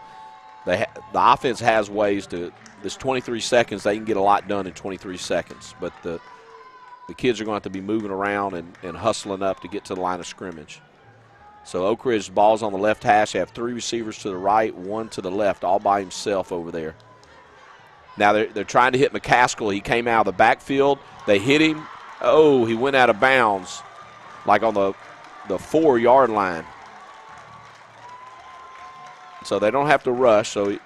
the offense has ways to – this 23 seconds, they can get a lot done in 23 seconds. But the kids are going to have to be moving around and hustling up to get to the line of scrimmage. So Oak Ridge, ball's on the left hash. They have 3 receivers to the right, 1 to the left, all by himself over there. Now they're trying to hit McCaskill. He came out of the backfield. They hit him. Oh, he went out of bounds, like on the 4-yard line. So they don't have to rush. So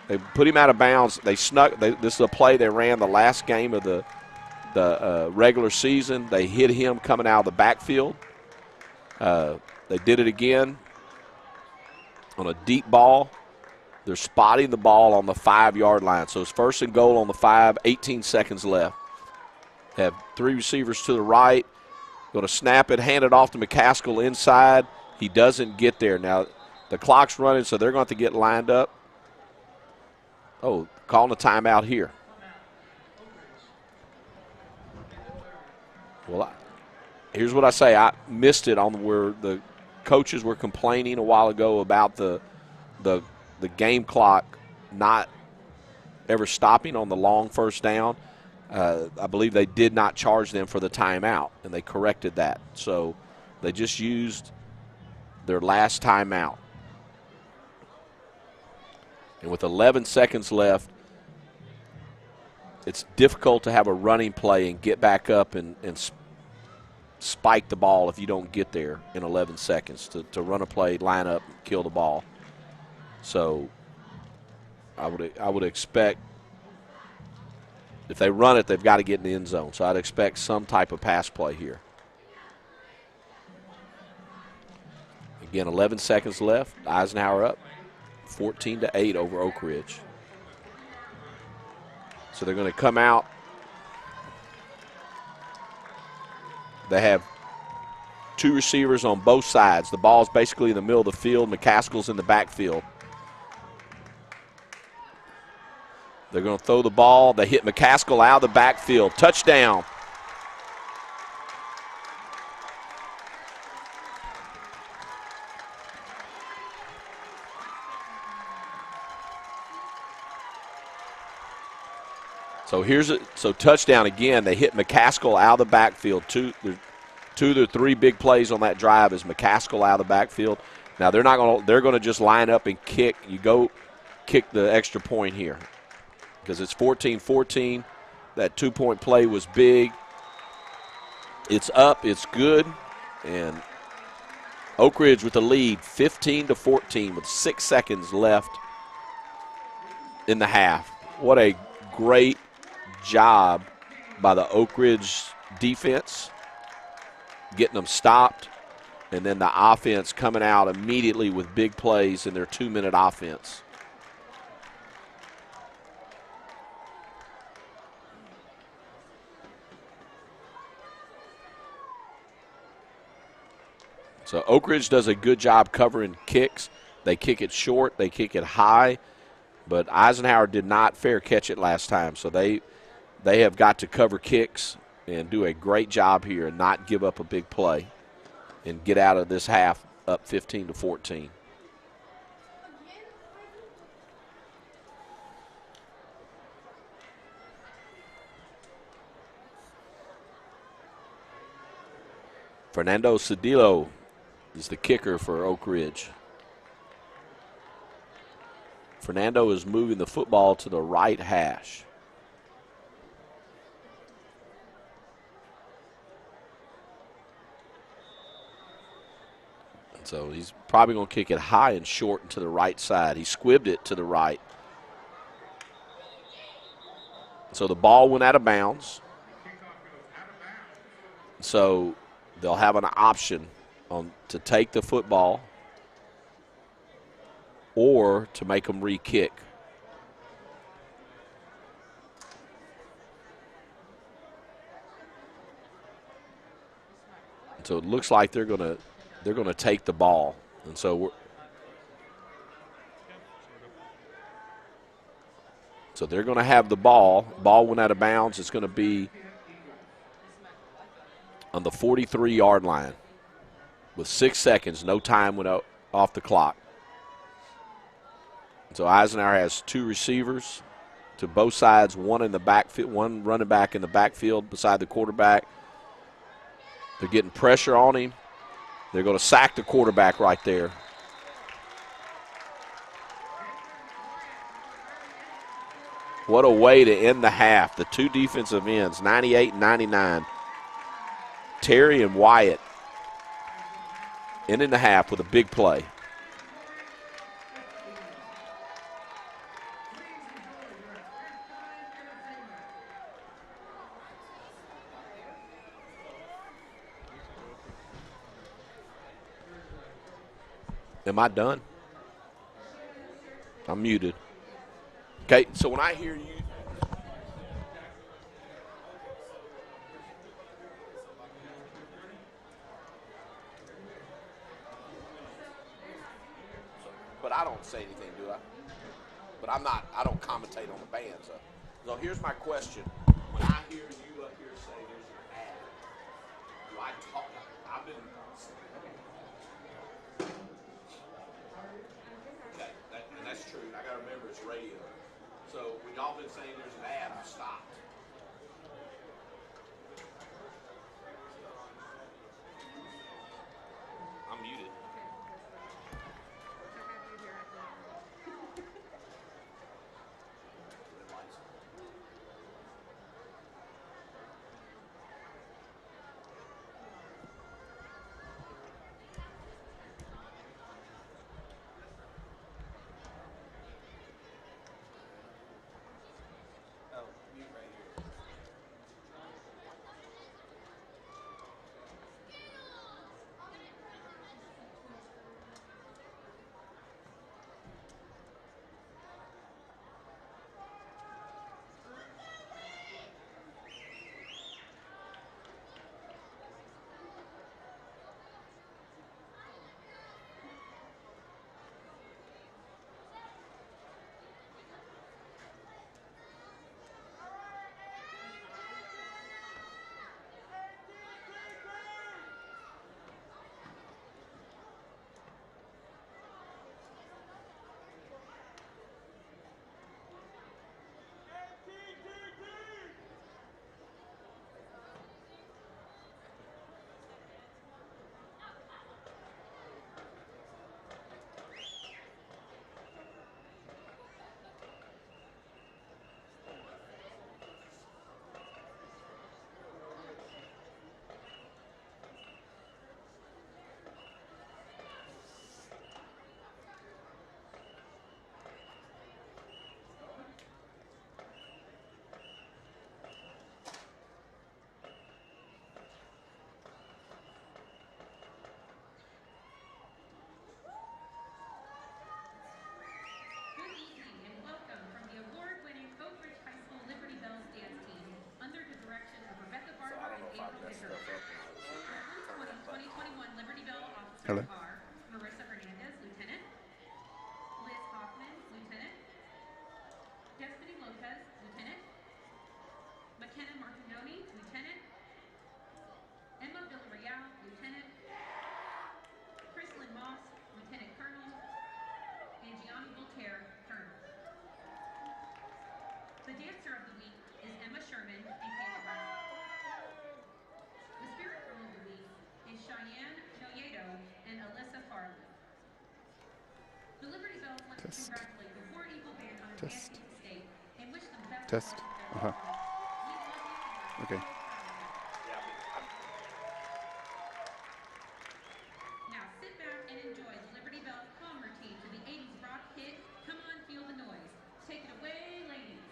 they put him out of bounds. They snuck. This is a play they ran the last game of the regular season. They hit him coming out of the backfield. They did it again on a deep ball. They're spotting the ball on the 5-yard line. So it's 1st and goal on the 5, 18 seconds left. Have 3 receivers to the right. Going to snap it, hand it off to McCaskill inside. He doesn't get there. Now, the clock's running, so they're going to have to get lined up. Oh, calling a timeout here. Well, here's what I say. I missed it on where the coaches were complaining a while ago about the game clock not ever stopping on the long first down. I believe they did not charge them for the timeout, and they corrected that. So they just used their last timeout. And with 11 seconds left, it's difficult to have a running play and get back up and spike the ball if you don't get there in 11 seconds to run a play, line up, kill the ball. So I would expect if they run it, they've got to get in the end zone. So I'd expect some type of pass play here. Again, 11 seconds left. Eisenhower up 14-8 over Oak Ridge. So they're going to come out. They have two receivers on both sides. The ball's basically in the middle of the field. McCaskill's in the backfield. They're going to throw the ball. They hit McCaskill out of the backfield. Touchdown. So touchdown again. They hit McCaskill out of the backfield. Two of the three big plays on that drive is McCaskill out of the backfield. Now they're going to just line up and kick. You go kick the extra point here because it's 14-14. That 2-point play was big. It's up. It's good, and Oak Ridge with the lead, 15-14, with 6 seconds left in the half. What a great job by the Oak Ridge defense, getting them stopped, and then the offense coming out immediately with big plays in their 2-minute offense. So Oak Ridge does a good job covering kicks. They kick it short, they kick it high, but Eisenhower did not fair catch it last time, so they have got to cover kicks and do a great job here and not give up a big play and get out of this half up 15-14. Fernando Cedillo is the kicker for Oak Ridge. Fernando is moving the football to the right hash. So he's probably going to kick it high and short and to the right side. He squibbed it to the right. So the ball went out of bounds. So they'll have an option to take the football or to make them re-kick. So it looks like they're going to take the ball, and so they're going to have the ball. Ball went out of bounds. It's going to be on the 43-yard line with 6 seconds. No time went off the clock. So Eisenhower has two receivers to both sides, one in the backfield, one running back in the backfield beside the quarterback. They're getting pressure on him. They're going to sack the quarterback right there. What a way to end the half. The two defensive ends, 98 and 99. Terry and Wyatt ending the half with a big play. Am I done? I'm muted. Okay, so when I hear you. But I don't say anything, do I? But I don't commentate on the band. So here's my question. When I hear you up here say there's an ad, do I talk? I've been. And that's true. I got to remember it's radio. So when y'all been saying there's an ad, I stopped. I'm muted. Hello. are Marissa Hernandez, Lieutenant. Liz Hoffman, Lieutenant. Destiny Lopez, Lieutenant. McKenna Martinoni, Lieutenant. Emma Villarreal, Lieutenant. Chrislyn Moss, Lieutenant Colonel. And Gianni Voltaire, Colonel. The dancer of the week is Emma Sherman and Kayla Brown. The spirit girl of the week is Cheyenne Noyedo and Alyssa Farley. The Liberty Bells want to congratulate the War Eagle Band on advancing to state and wish them best of luck with their performance. We love you and are Okay. so proud of you. Now sit back and enjoy the Liberty Bells palm routine to the 80s rock hit, Come On Feel the Noise. Take it away, ladies.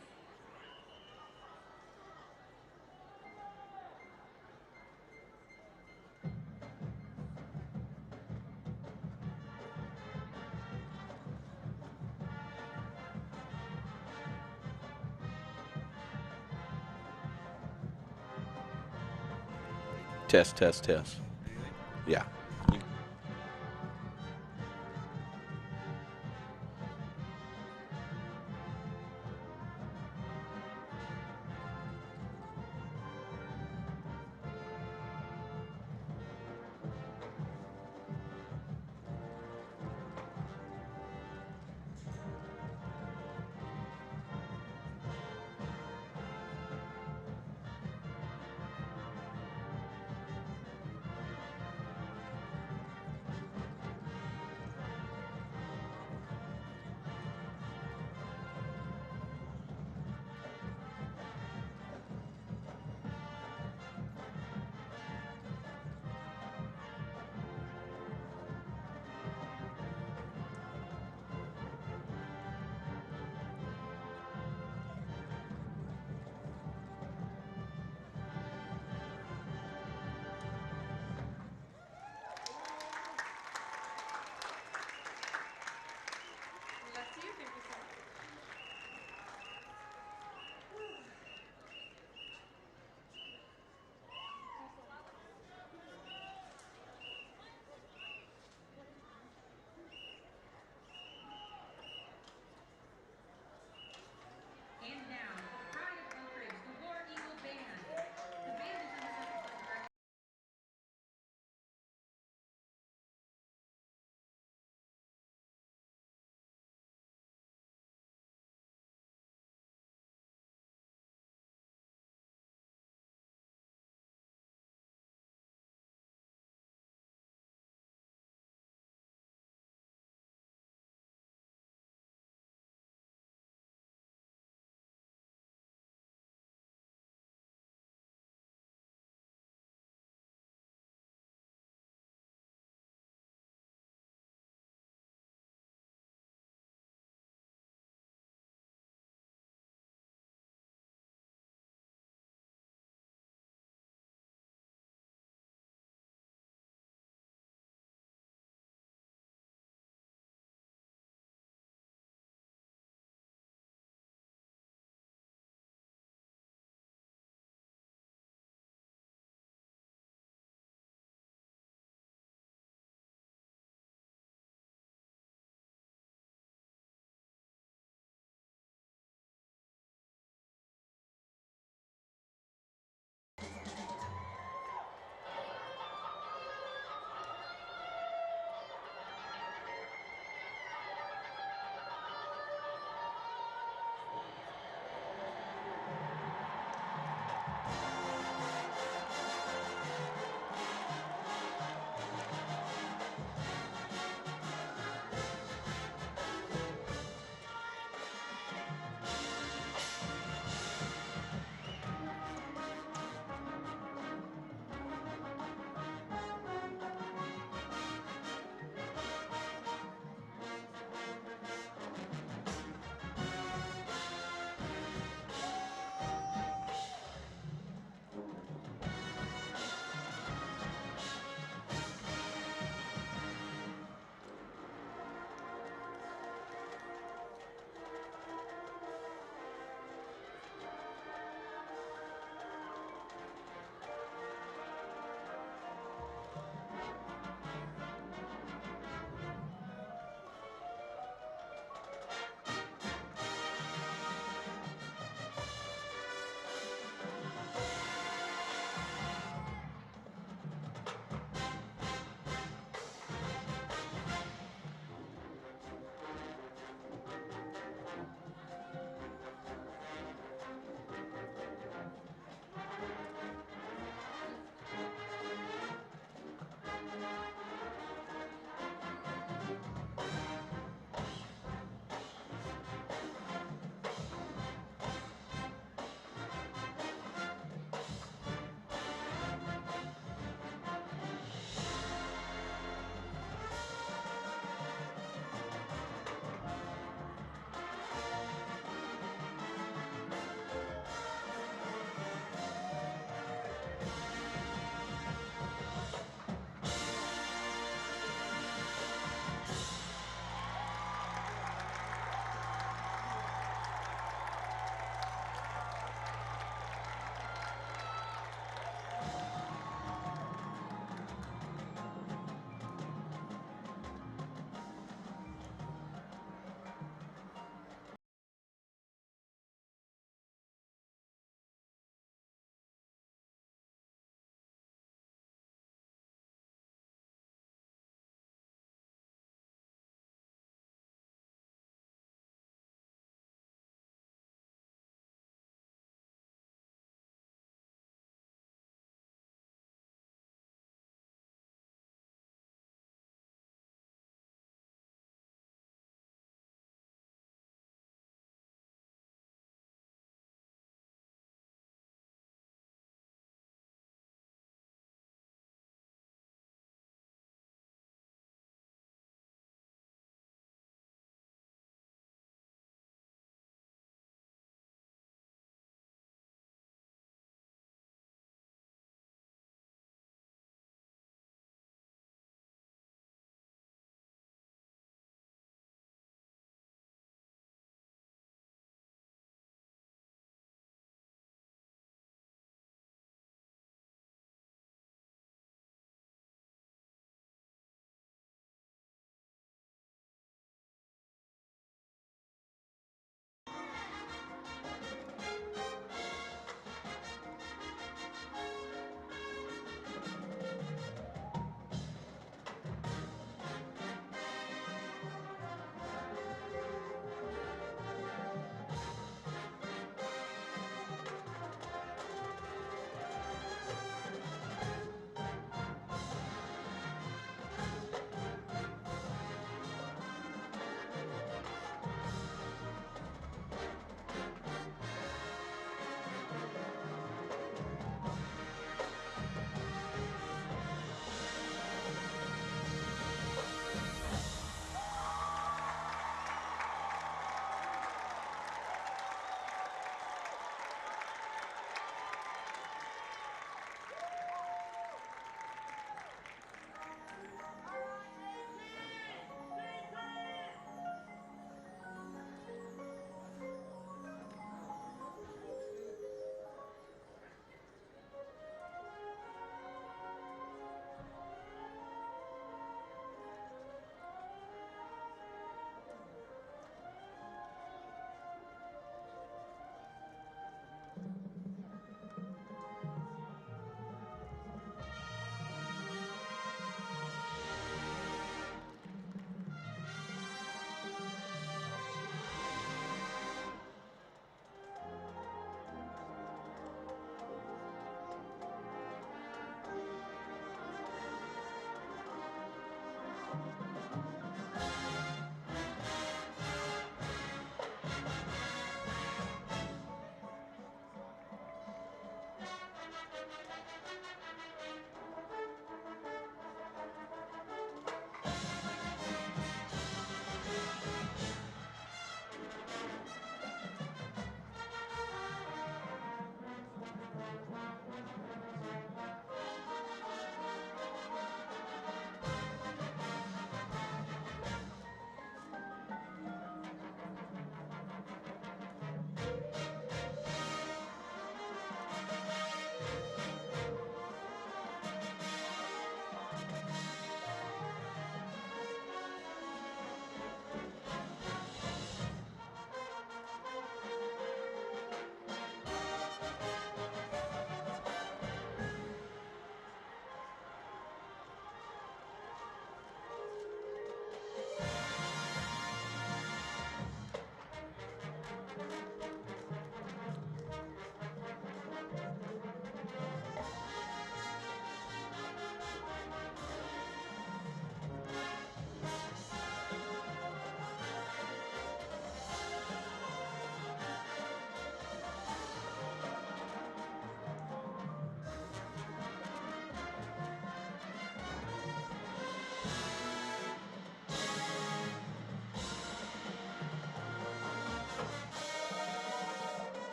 Test, test, test. Yeah.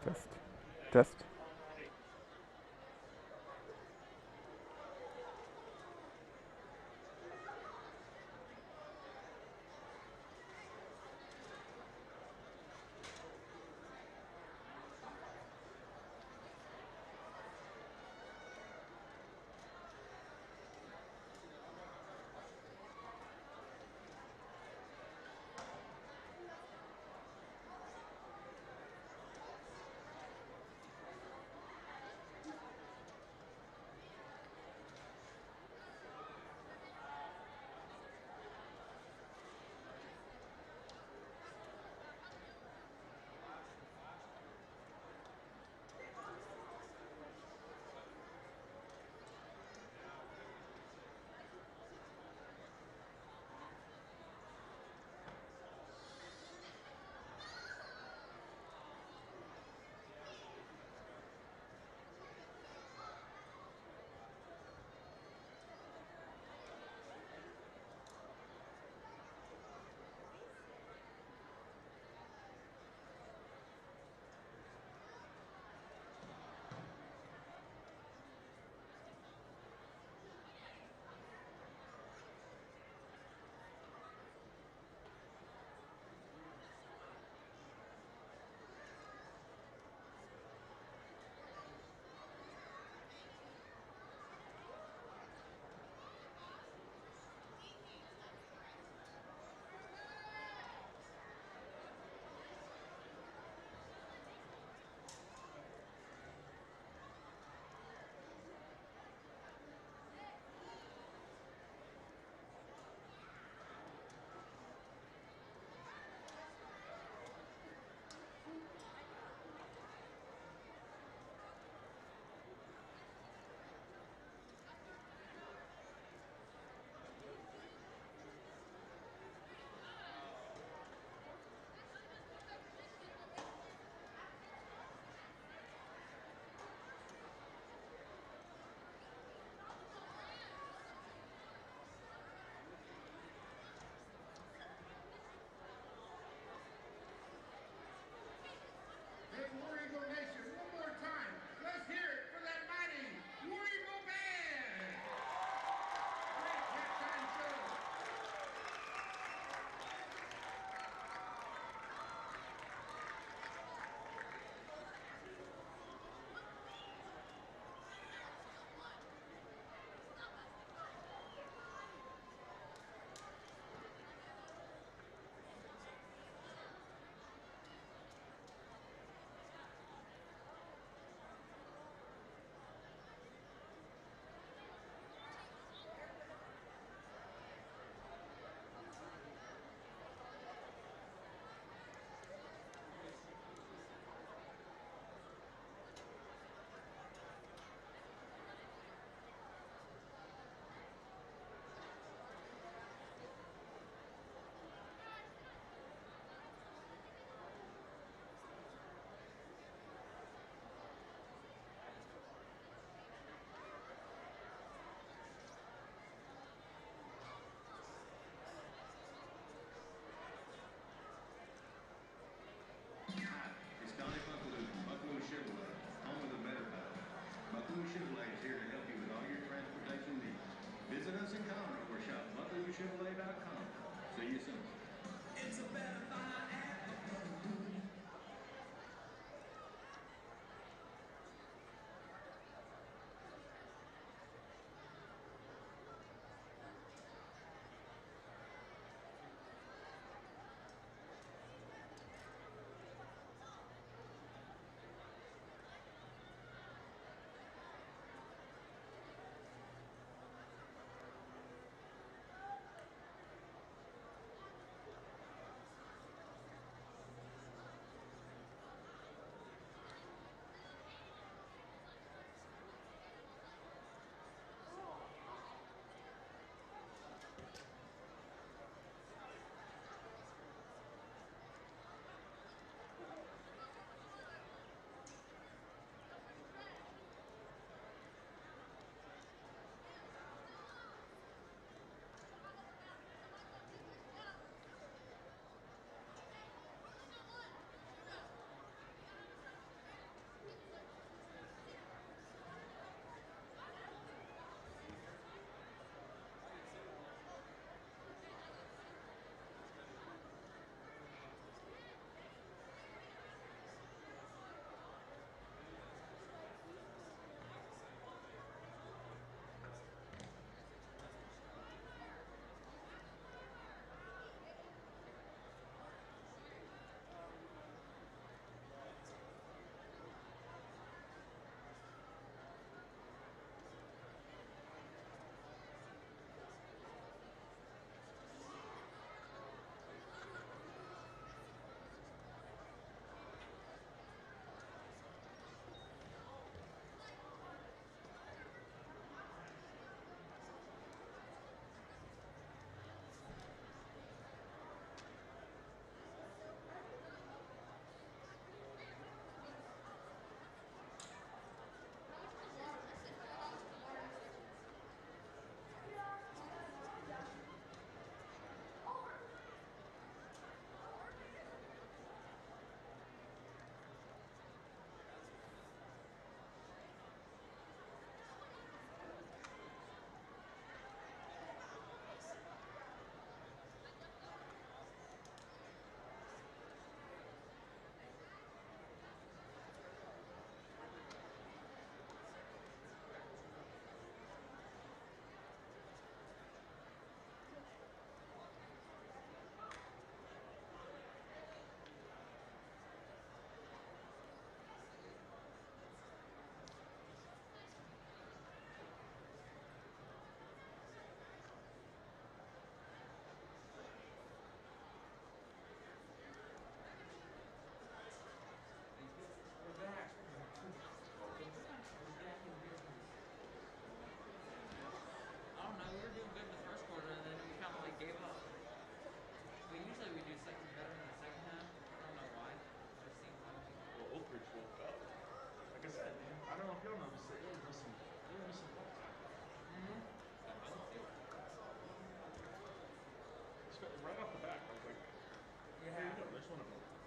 Test. Test.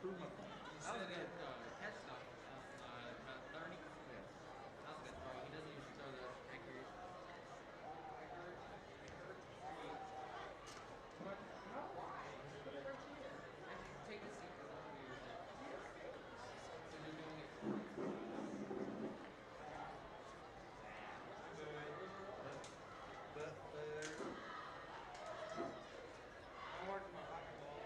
That was a good catch stop. About 30. Yeah. That was a good throw. He doesn't usually throw that accurate. Actually, take a seat because I'm going to use it. So you're doing it. I'm working my pocket ball.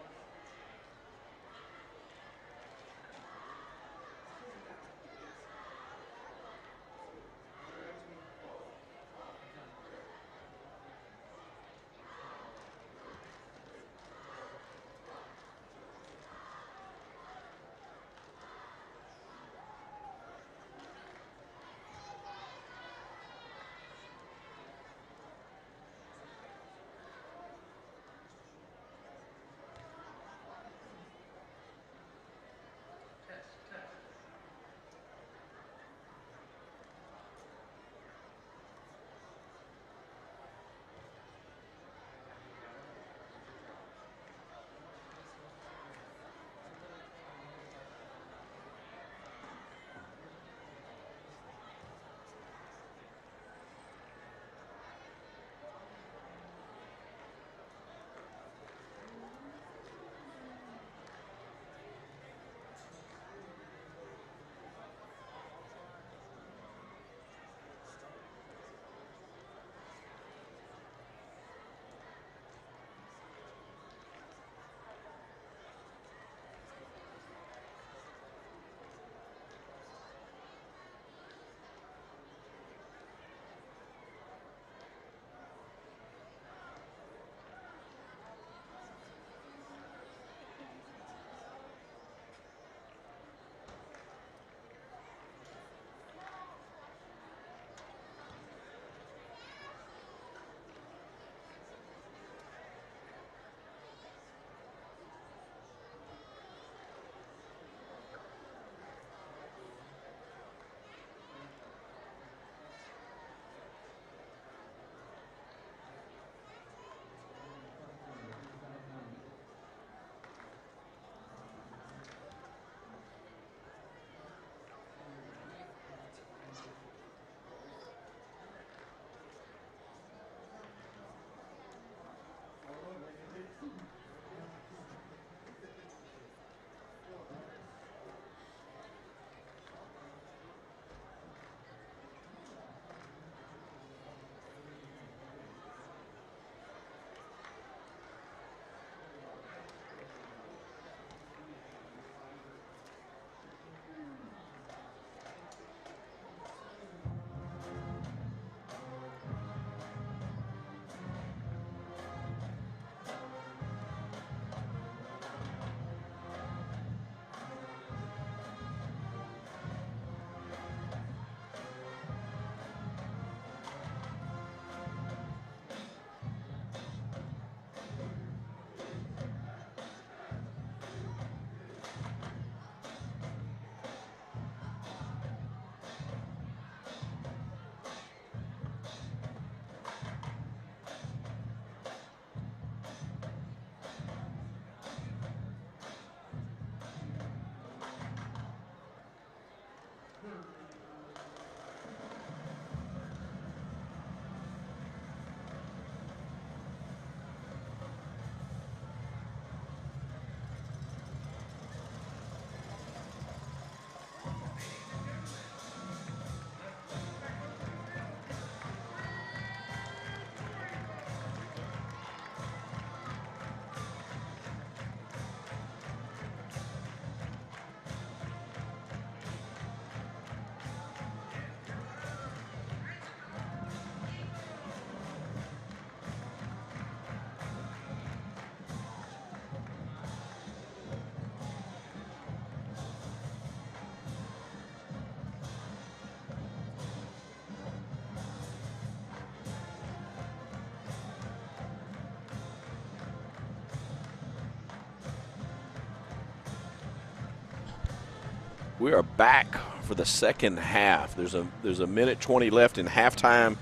We are back for the second half. There's a minute 20 left in halftime.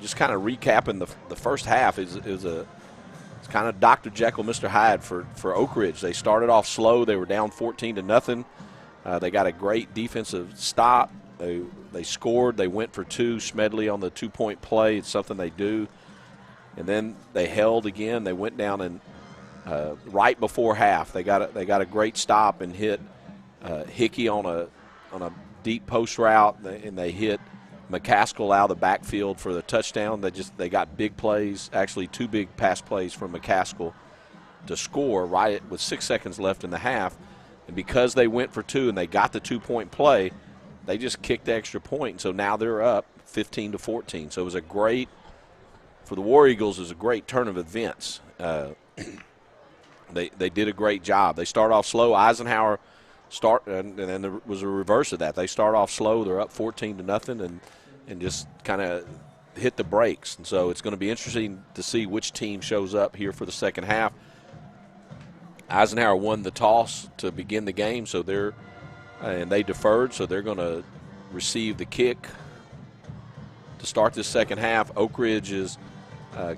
Just kind of recapping the first half is a it's kind of Dr. Jekyll, Mr. Hyde for Oak Ridge. They started off slow. They were down 14-0. They got a great defensive stop. They scored. They went for two. Smedley on the 2-point play. It's something they do. And then they held again. They went down and right before half, they got a great stop and hit Hickey on a deep post route, and they hit McCaskill out of the backfield for the touchdown. They got big plays, actually 2 big pass plays from McCaskill to score right with 6 seconds left in the half. And because they went for 2 and they got the 2-point play, they just kicked the extra point. And so now they're up 15-14. So it was a great, for the War Eagles, it was a great turn of events. They did a great job. They start off slow. Eisenhower and then there was a reverse of that. They start off slow. They're up 14-0 and just kind of hit the brakes. And so it's going to be interesting to see which team shows up here for the second half. Eisenhower won the toss to begin the game, so they deferred, so they're going to receive the kick to start this second half. Oak Ridge is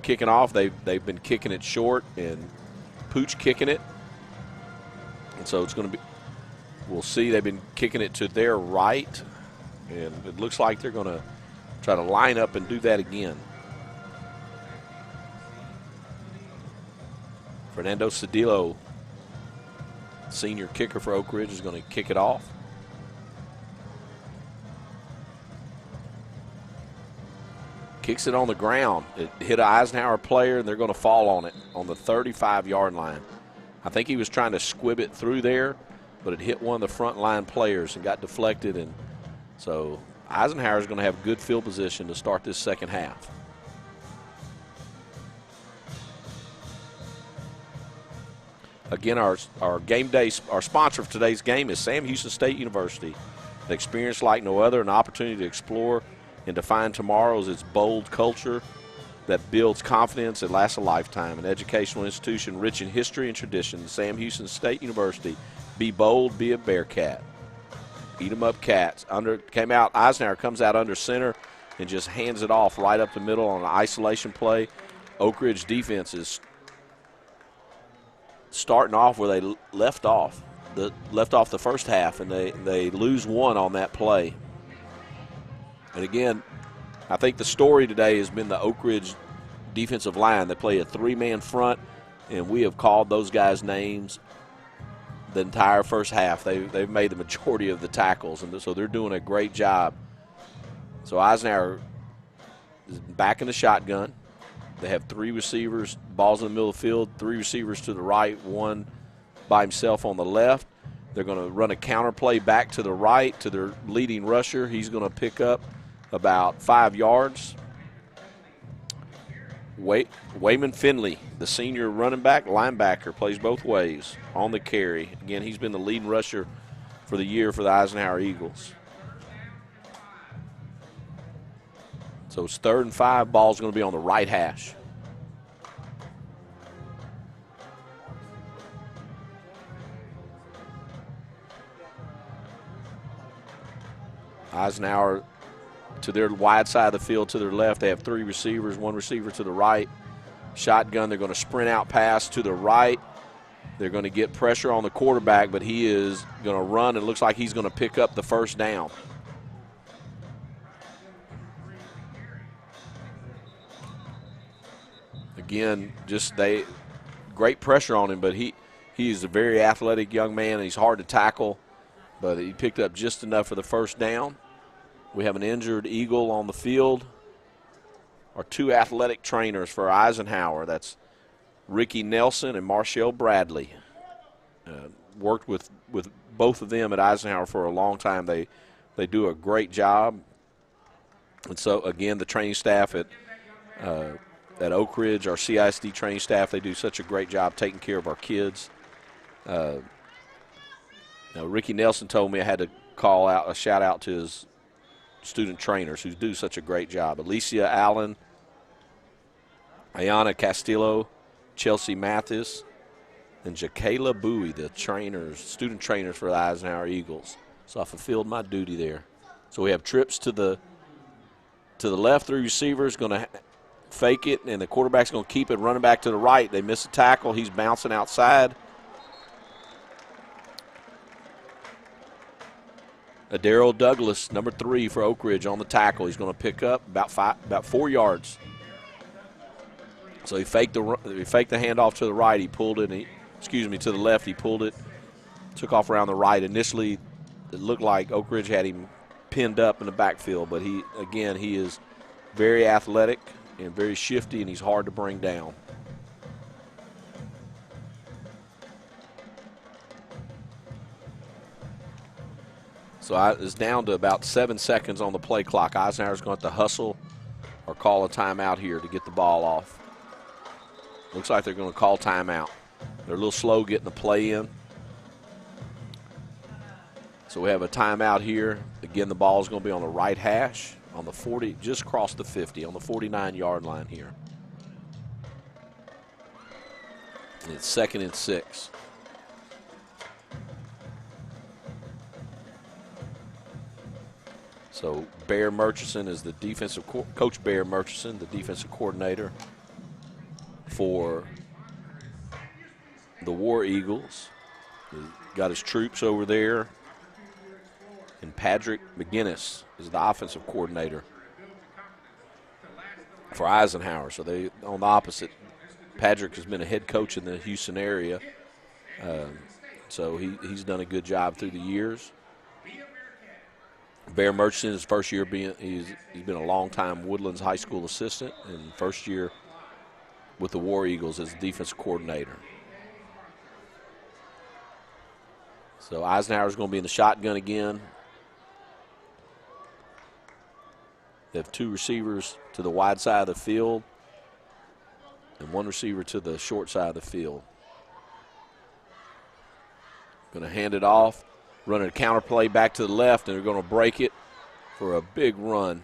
kicking off. They've been kicking it short, and Pooch kicking it. And so it's going to be, we'll see, they've been kicking it to their right, and it looks like they're going to try to line up and do that again. Fernando Cedillo, senior kicker for Oak Ridge, is going to kick it off. Kicks it on the ground. It hit an Eisenhower player, and they're going to fall on it on the 35-yard line. I think he was trying to squib it through there, but it hit one of the front line players and got deflected. And so Eisenhower is going to have good field position to start this second half. Again, our game day, our sponsor for today's game is Sam Houston State University. An experience like no other, an opportunity to explore and define tomorrow's its bold culture that builds confidence and lasts a lifetime. An educational institution rich in history and tradition. Sam Houston State University. Be bold, be a Bearcat. Eat 'em up, Cats. Eisenhower comes out under center and just hands it off right up the middle on an isolation play. Oak Ridge defense is starting off where they left off the first half, and they lose one on that play. And again, I think the story today has been the Oak Ridge defensive line. They play a 3-man front, and we have called those guys names the entire first half. They've made the majority of the tackles, and so they're doing a great job. So Eisenhower is back in the shotgun. They have 3 receivers, balls in the middle of the field, 3 receivers to the right, 1 by himself on the left. They're going to run a counter play back to the right to their leading rusher. He's going to pick up about 5 yards. Wayman Finley, the senior running back, linebacker, plays both ways on the carry. Again, he's been the leading rusher for the year for the Eisenhower Eagles. So it's 3rd and 5. Ball's going to be on the right hash. Eisenhower to their wide side of the field to their left. They have 3 receivers, 1 receiver to the right. Shotgun, they're going to sprint out pass to the right. They're going to get pressure on the quarterback, but he is going to run. It looks like he's going to pick up the first down. Again, great pressure on him, but he's a very athletic young man, and he's hard to tackle, but he picked up just enough for the first down. We have an injured Eagle on the field. Our 2 athletic trainers for Eisenhower, that's Ricky Nelson and Marshall Bradley. Worked with both of them at Eisenhower for a long time. They do a great job. And so, again, the training staff at Oak Ridge, our CISD training staff, they do such a great job taking care of our kids. Ricky Nelson told me I had to call out a shout out to his student trainers who do such a great job. Alicia Allen, Ayana Castillo, Chelsea Mathis, and Jakayla Bowie, the student trainers for the Eisenhower Eagles. So I fulfilled my duty there. So we have trips to the left, 3 receivers, going to fake it, and the quarterback's going to keep it running back to the right. They miss a tackle. He's bouncing outside. Daryl Douglas, number 3 for Oak Ridge, on the tackle. He's going to pick up about 4 yards. So he faked the handoff to the right. He pulled it. To the left. He pulled it. Took off around the right. Initially, it looked like Oak Ridge had him pinned up in the backfield, but he is very athletic and very shifty, and he's hard to bring down. So it's down to about 7 seconds on the play clock. Eisenhower's going to have to hustle or call a timeout here to get the ball off. Looks like they're going to call timeout. They're a little slow getting the play in. So we have a timeout here. Again, the ball is going to be on the right hash on the 40, just across the 50, on the 49-yard line here. And it's 2nd and 6. So Bear Murchison is the defensive coach. Bear Murchison, the defensive coordinator for the War Eagles. He's got his troops over there. And Patrick McGinnis is the offensive coordinator for Eisenhower. So they on the opposite. Patrick has been a head coach in the Houston area. So he's done a good job through the years. Bear Murchison, his first year he's been a long-time Woodlands High School assistant, and first year with the War Eagles as defensive coordinator. So Eisenhower's going to be in the shotgun again. They have 2 receivers to the wide side of the field and 1 receiver to the short side of the field. Going to hand it off. Running a counter play back to the left, and they're going to break it for a big run.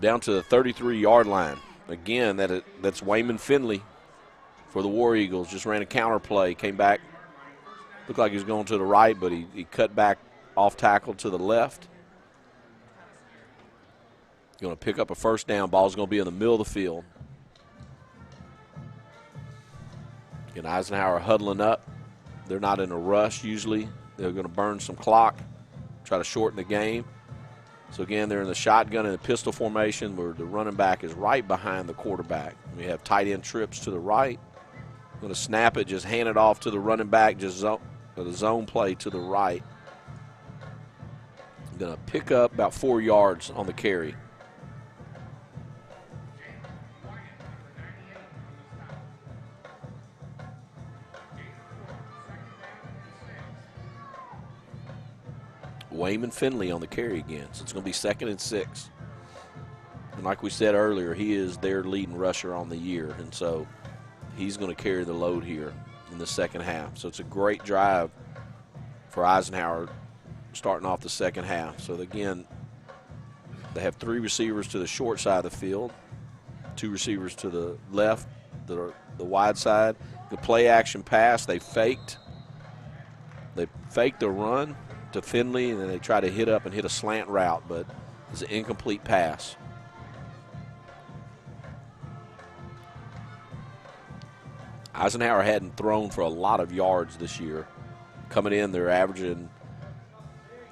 Down to the 33-yard line. Again, that's Wayman Finley for the War Eagles. Just ran a counter play, came back. Looked like he was going to the right, but he cut back off tackle to the left. Going to pick up a first down. Ball's going to be in the middle of the field. And Eisenhower huddling up. They're not in a rush usually. They're going to burn some clock, try to shorten the game. So, again, they're in the shotgun and the pistol formation where the running back is right behind the quarterback. We have tight end trips to the right. Going to snap it, just hand it off to the running back, just the zone play to the right. Going to pick up about 4 yards on the carry. Wayman Finley on the carry again. So it's going to be 2nd and 6. And like we said earlier, he is their leading rusher on the year. And so he's going to carry the load here in the second half. So it's a great drive for Eisenhower starting off the second half. So again, they have 3 receivers to the short side of the field, 2 receivers to the left, the wide side. The play action pass, they faked the run to Finley, and then they try to hit up and hit a slant route, but it's an incomplete pass. Eisenhower hadn't thrown for a lot of yards this year. Coming in, they're averaging,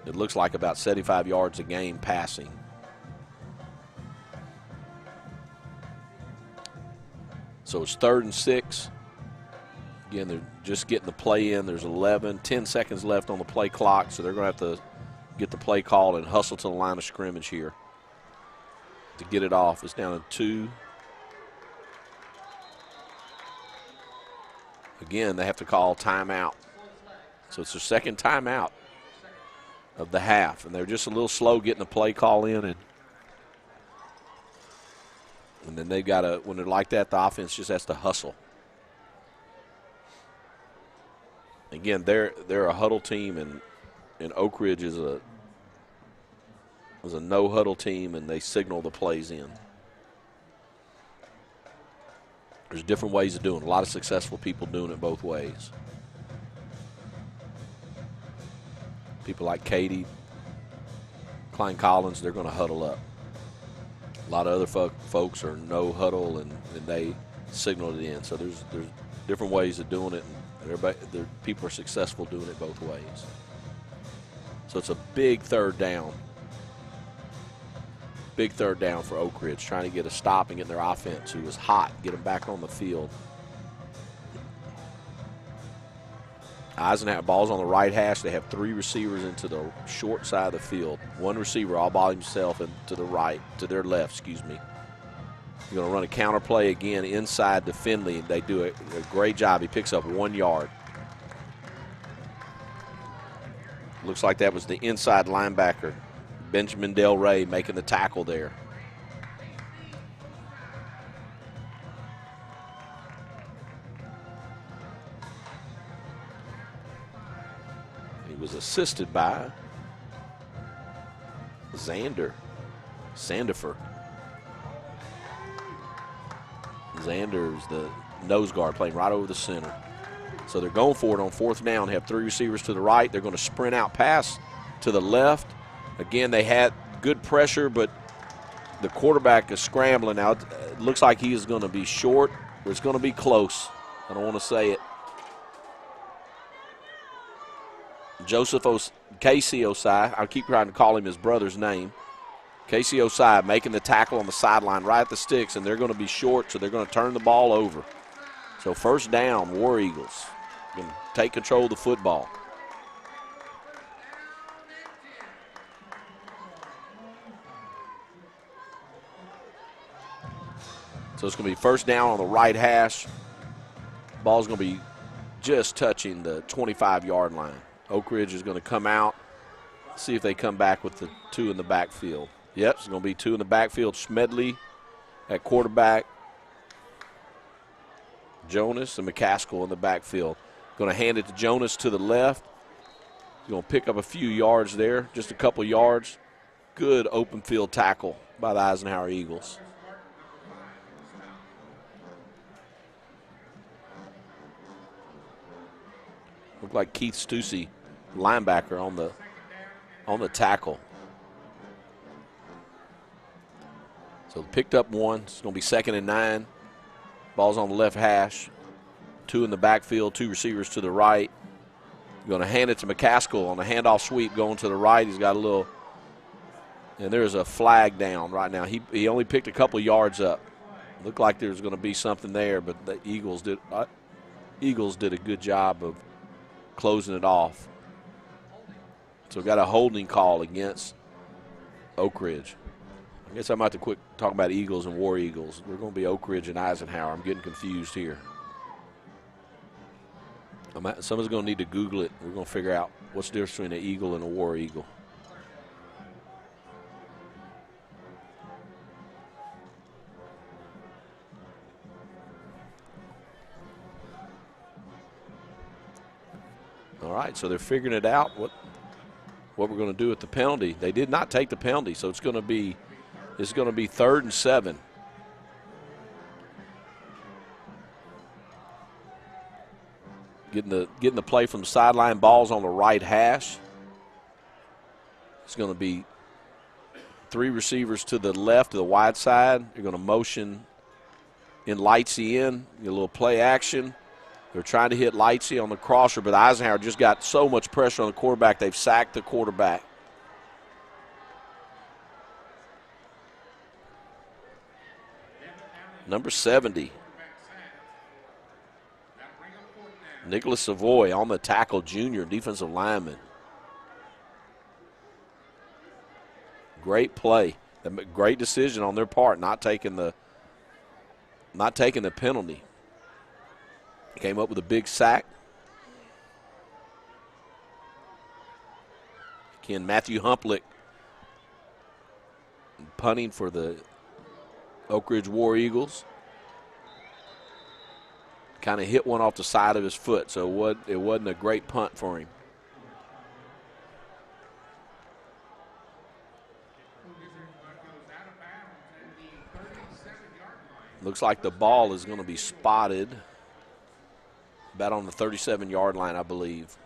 it looks like, about 75 yards a game passing. So it's 3rd and 6. Again, they're just getting the play in. There's 10 seconds left on the play clock, so they're going to have to get the play called and hustle to the line of scrimmage here to get it off. It's down to 2. Again, they have to call timeout. So it's their second timeout of the half, and they're just a little slow getting the play call in. And then they've got to, when they're like that, the offense just has to hustle. Again, they're a huddle team, and Oak Ridge is a no huddle team, and they signal the plays in. There's different ways of doing it. A lot of successful people doing it both ways. People like Katie, Klein Collins, they're going to huddle up. A lot of other folks are no huddle, and they signal it in. So there's different ways of doing it, and people are successful doing it both ways. So it's a big third down. Big third down for Oak Ridge, trying to get a stop and get their offense, who was hot, get them back on the field. Eisenhower, ball's on the right hash. They have 3 receivers into the short side of the field. 1 receiver all by himself and to the right, to their left, excuse me. You're going to run a counter play again inside to Finley. They do a great job. He picks up 1 yard. Looks like that was the inside linebacker, Benjamin Del Rey, making the tackle there. He was assisted by Sandifer. Xander's the nose guard playing right over the center. So they're going for it on 4th down. They have 3 receivers to the right. They're going to sprint out pass to the left. Again, they had good pressure, but the quarterback is scrambling. Now, it looks like he is going to be short, or it's going to be close. I don't want to say it. Casey Osai, I keep trying to call him his brother's name. Casey Osai making the tackle on the sideline right at the sticks, and they're going to be short, so they're going to turn the ball over. So 1st down, War Eagles going to take control of the football. So it's going to be 1st down on the right hash. Ball's going to be just touching the 25-yard line. Oak Ridge is going to come out, see if they come back with the 2 in the backfield. Yep, it's going to be 2 in the backfield. Schmedley at quarterback. Jonas and McCaskill in the backfield. Going to hand it to Jonas to the left. He's going to pick up a few yards there, just a couple yards. Good open field tackle by the Eisenhower Eagles. Looked like Keith Stussy, linebacker, on the tackle. So picked up 1. It's going to be 2nd and 9. Ball's on the left hash. 2 in the backfield, 2 receivers to the right. Going to hand it to McCaskill on the handoff sweep going to the right. He's got a little, and there's a flag down right now. He only picked a couple yards up. Looked like there was going to be something there, but the Eagles did a good job of closing it off. So we've got a holding call against Oak Ridge. I guess I'm about to quit talking about Eagles and War Eagles. We're going to be Oak Ridge and Eisenhower. I'm getting confused here. Someone's going to need to Google it. We're going to figure out what's the difference between an Eagle and a War Eagle. All right, so they're figuring it out, what we're going to do with the penalty. They did not take the penalty, so it's going to be 3rd and 7. Getting the play from the sideline. Ball's on the right hash. It's going to be 3 receivers to the left, to the wide side. You're going to motion in Lightsey in, get a little play action. They're trying to hit Lightsey on the crosser, but Eisenhower just got so much pressure on the quarterback, they've sacked the quarterback. Number 70. Nicholas Savoy on the tackle, junior defensive lineman. Great play. Great decision on their part, not taking the penalty. Came up with a big sack. Again, Matthew Humplick punting for the Oak Ridge War Eagles. Kind of hit one off the side of his foot, so it wasn't a great punt for him. Looks like the ball is going to be spotted about on the 37-yard line, I believe.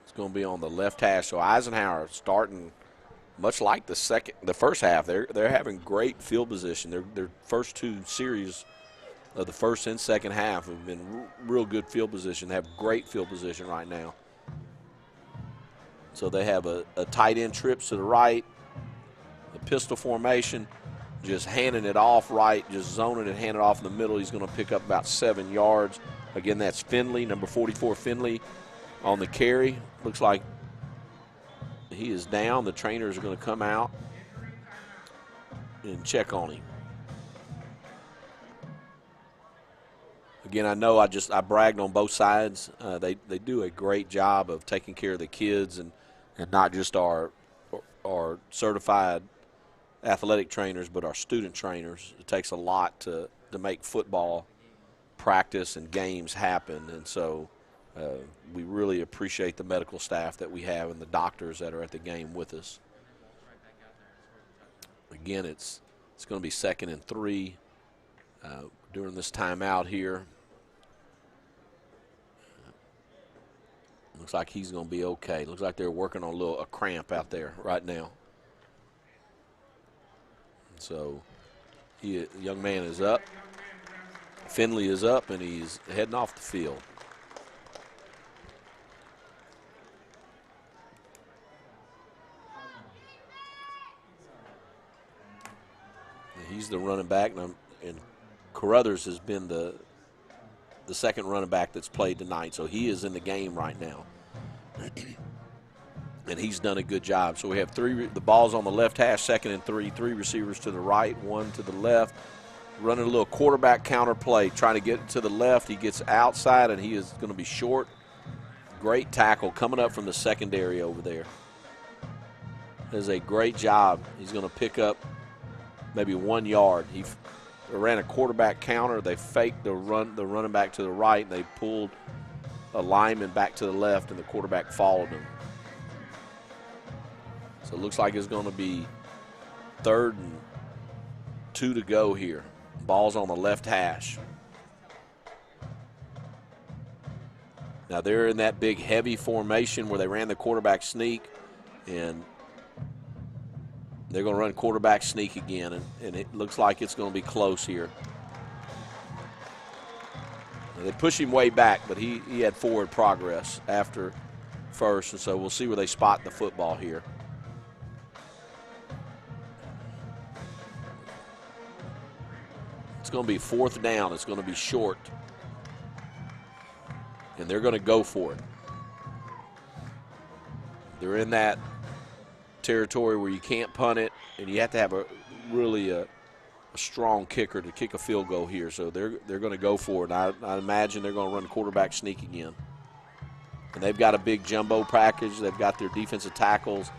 It's going to be on the left hash. So Eisenhower starting much like the first half, they're having great field position. Their first two series of the first and second half have been real good field position. They have great field position right now. So they have a tight end trips to the right, a pistol formation, just handing it off right, just zoning it, handing it off in the middle. He's going to pick up about 7 yards. Again, that's Finley, number 44, Finley, on the carry. Looks like he is down. The trainers are going to come out and check on him. Again, I know I bragged on both sides. They do a great job of taking care of the kids and not just our certified athletic trainers, but our student trainers. It takes a lot to make football practice and games happen, and so we really appreciate the medical staff that we have and the doctors that are at the game with us. Again, it's going to be 2nd and 3 during this timeout here. Looks like he's going to be okay. Looks like they're working on a cramp out there right now. So the young man is up. Finley is up, and he's heading off the field. He's the running back, and Carruthers has been the second running back that's played tonight, so he is in the game right now. And he's done a good job. So we have the ball's on the left hash, 2nd and 3, 3 receivers to the right, 1 to the left. Running a little quarterback counter play, trying to get to the left. He gets outside, and he is going to be short. Great tackle coming up from the secondary over there. Does a great job. He's going to pick up maybe 1 yard. He ran a quarterback counter. They faked the running back to the right, and they pulled a lineman back to the left, and the quarterback followed him. So it looks like it's going to be 3rd and 2 to go here. Ball's on the left hash. Now they're in that big heavy formation where they ran the quarterback sneak, and they're going to run quarterback sneak again, and it looks like it's going to be close here. Now they push him way back, but he had forward progress after first, and so we'll see where they spot the football here. It's going to be 4th down. It's going to be short. And they're going to go for it. They're in that territory where you can't punt it, and you have to have a strong kicker to kick a field goal here. So they're going to go for it. I imagine they're going to run quarterback sneak again. And they've got a big jumbo package. They've got their defensive tackles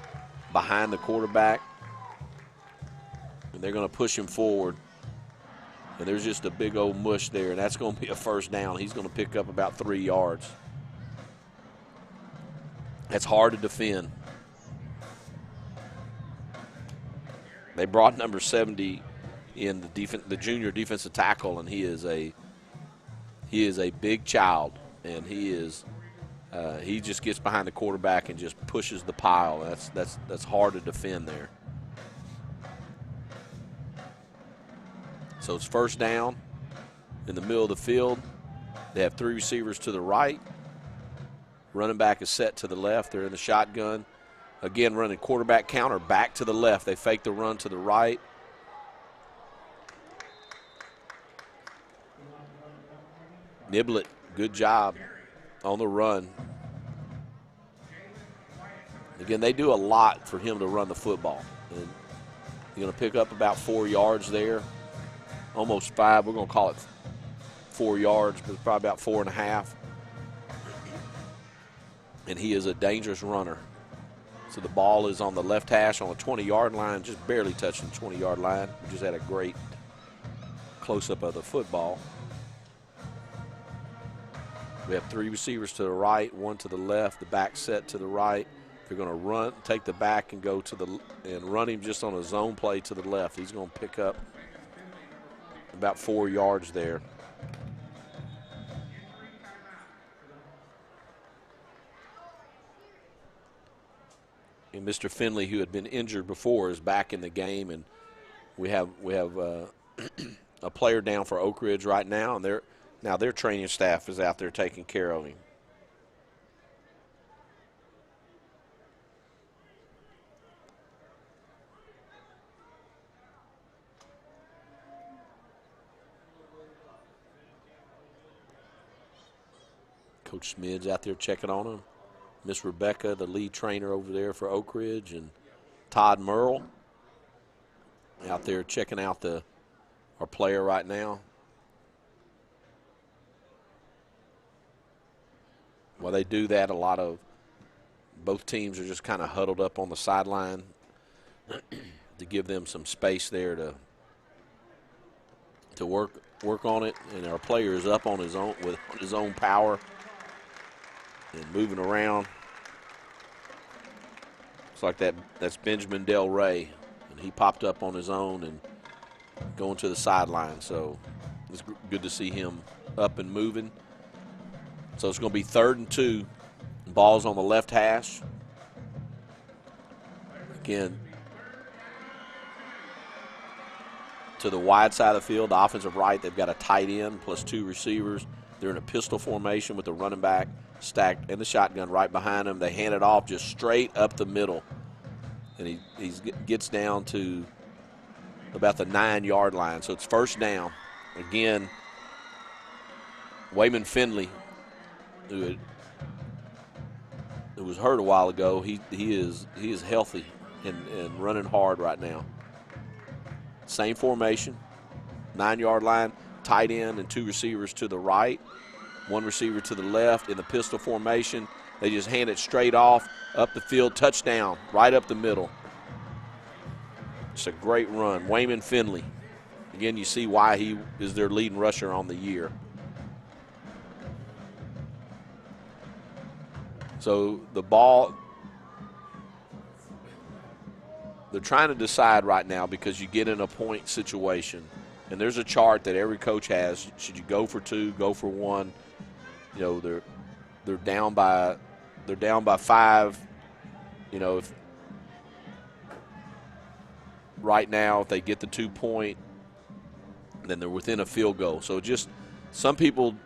behind the quarterback. And they're going to push him forward. And there's just a big old mush there, and that's going to be a 1st down. He's going to pick up about 3 yards. That's hard to defend. They brought number 70 in, the junior defensive tackle, and he is a big child, and he just gets behind the quarterback and just pushes the pile. That's hard to defend there. So it's 1st down in the middle of the field. They have 3 receivers to the right. Running back is set to the left. They're in the shotgun. Again, running quarterback counter back to the left. They fake the run to the right. Niblett, good job on the run. Again, they do a lot for him to run the football. And you're going to pick up about 4 yards there. Almost 5. We're going to call it 4 yards, but it's probably about 4.5. And he is a dangerous runner. So the ball is on the left hash on the 20-yard line, just barely touching the 20-yard line. We just had a great close-up of the football. We have 3 receivers to the right, 1 to the left, the back set to the right. They're going to run, take the back and go to and run him just on a zone play to the left. He's going to pick up about 4 yards there. And Mr. Finley, who had been injured before, is back in the game, and we have a player down for Oak Ridge right now, and their training staff is out there taking care of him. Coach Smid's out there checking on him. Miss Rebecca, the lead trainer over there for Oak Ridge, and Todd Merle out there checking out our player right now. While they do that, both teams are just kind of huddled up on the sideline to give them some space there to work on it. And our player is up on his own power and moving around. It's like that's Benjamin Del Rey, and he popped up on his own and going to the sideline. So it's good to see him up and moving. So it's going to be 3rd and 2. Ball's on the left hash. Again, to the wide side of the field, the offensive right, they've got a tight end plus 2 receivers. They're in a pistol formation with the running back stacked and the shotgun right behind him. They hand it off just straight up the middle. And he gets down to about the 9-yard line. So it's 1st down. Again, Wayman Finley, who was hurt a while ago, he is healthy and running hard right now. Same formation, 9-yard line, tight end and 2 receivers to the right, 1 receiver to the left in the pistol formation. They just hand it straight off, up the field, touchdown, right up the middle. It's a great run. Wayman Finley. Again, you see why he is their leading rusher on the year. So the ball, they're trying to decide right now because you get in a point situation. And there's a chart that every coach has. Should you go for 2, go for 1? You know, they're down by 5. You know, if right now if they get the 2-point, then they're within a field goal. So just some people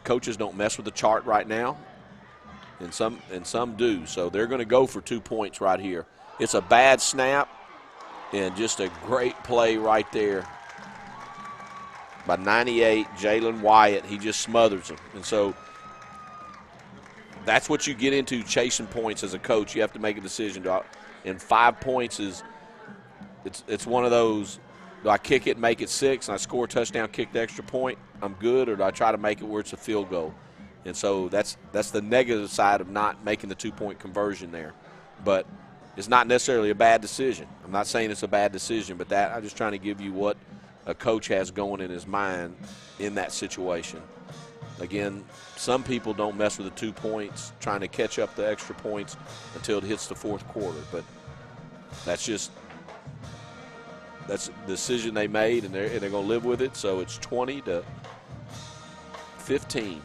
coaches don't mess with the chart right now, and some do. So they're going to go for 2 points right here. It's a bad snap and just a great play right there by 98, Jalen Wyatt. He just smothers him. And so that's what you get into, chasing points as a coach. You have to make a decision. And 5 points it's one of those, do I kick it and make it 6 and I score a touchdown, kick the extra point, I'm good, or do I try to make it where it's a field goal? And so that's the negative side of not making the 2-point conversion there. But it's not necessarily a bad decision. I'm not saying it's a bad decision, but I'm just trying to give you what a coach has going in his mind in that situation. Again, some people don't mess with the 2 points, trying to catch up the extra points until it hits the 4th quarter. But that's the decision they made, and they're going to live with it. So it's 20-15.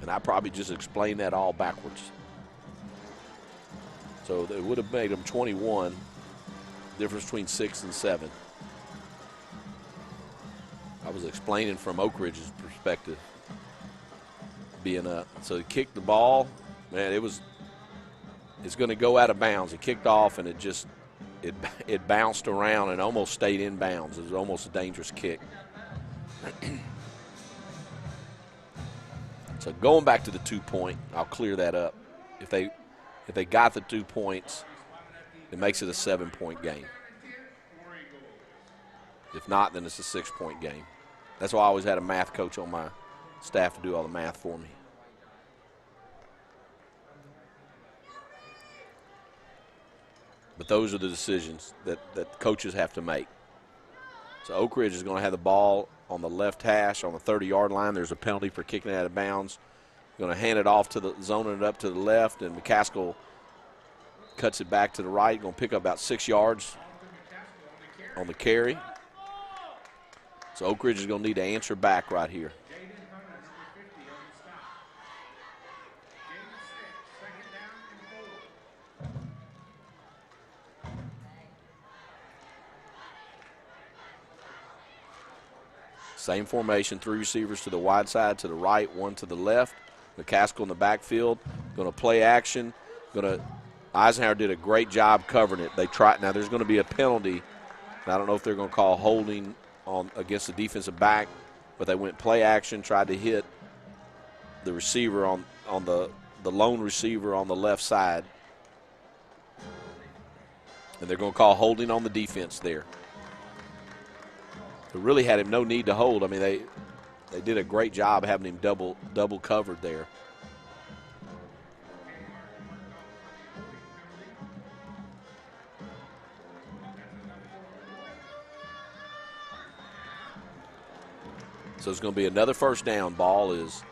And I probably just explained that all backwards. So it would have made them 21, difference between 6 and 7. I was explaining from Oak Ridge's perspective, being up. So he kicked the ball. Man, it's going to go out of bounds. He kicked off, and it bounced around and almost stayed in bounds. It was almost a dangerous kick. So going back to the 2-point, I'll clear that up. If they got the 2 points, it makes it a 7-point game. If not, then it's a 6-point game. That's why I always had a math coach on my staff to do all the math for me. But those are the decisions that coaches have to make. So Oak Ridge is going to have the ball on the left hash on the 30-yard line. There's a penalty for kicking it out of bounds. Going to hand it off zoning it up to the left, and McCaskill cuts it back to the right. Going to pick up about 6 yards on the carry. So Oak Ridge is going to need to answer back right here. Jaden Hunter, number 50, on the stop. Gain of 6, second down and 4. Same formation, 3 receivers to the wide side, to the right, 1 to the left. McCaskill in the backfield, going to play action. Eisenhower did a great job covering it. They tried. Now there's going to be a penalty. I don't know if they're going to call holding against the defensive back, but they went play action, tried to hit the receiver on the lone receiver on the left side, and they're going to call holding on the defense there. They really had him no need to hold. I mean, they did a great job having him double covered there. So it's going to be another first down. Ball is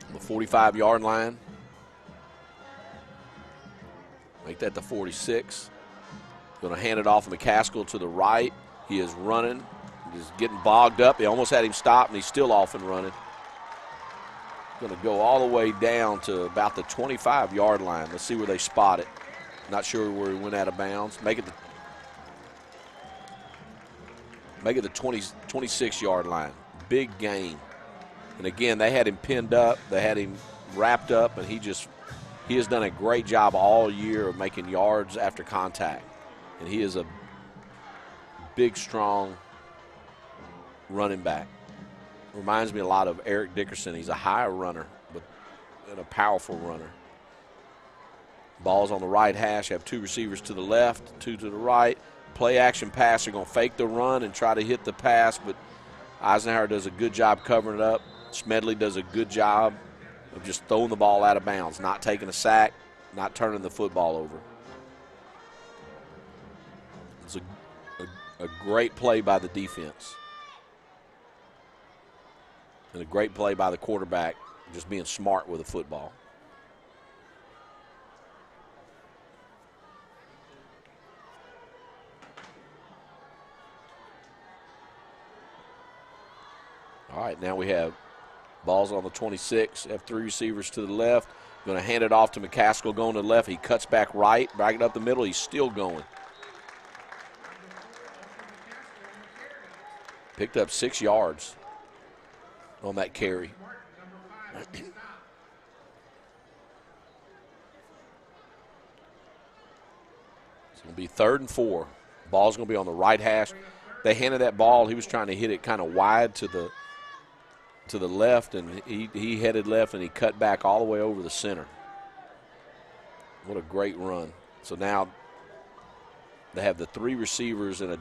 on the 45-yard line. Make that the 46. Going to hand it off to McCaskill to the right. He is running. He's getting bogged up. They almost had him stopped, and he's still off and running. Going to go all the way down to about the 25-yard line. Let's see where they spot it. Not sure where he went out of bounds. Make it the 26-yard line. Big gain. And again, they had him pinned up. They had him wrapped up, and he has done a great job all year of making yards after contact. And he is a big, strong running back. Reminds me a lot of Eric Dickerson. He's a high runner, and a powerful runner. Ball's on the right hash. Have 2 receivers to the left, 2 to the right. Play action pass. They're going to fake the run and try to hit the pass, but Eisenhower does a good job covering it up. Smedley does a good job of just throwing the ball out of bounds, not taking a sack, not turning the football over. It's a great play by the defense. And a great play by the quarterback, just being smart with the football. All right, now we have balls on the 26, have 3 receivers to the left. Going to hand it off to McCaskill going to the left. He cuts back right, back it up the middle. He's still going. Picked up 6 yards on that carry. It's going to be 3rd and 4. Ball's going to be on the right hash. They handed that ball. He was trying to hit it kind of wide to the left, and he headed left, and he cut back all the way over the center. What a great run. So now they have the 3 receivers in a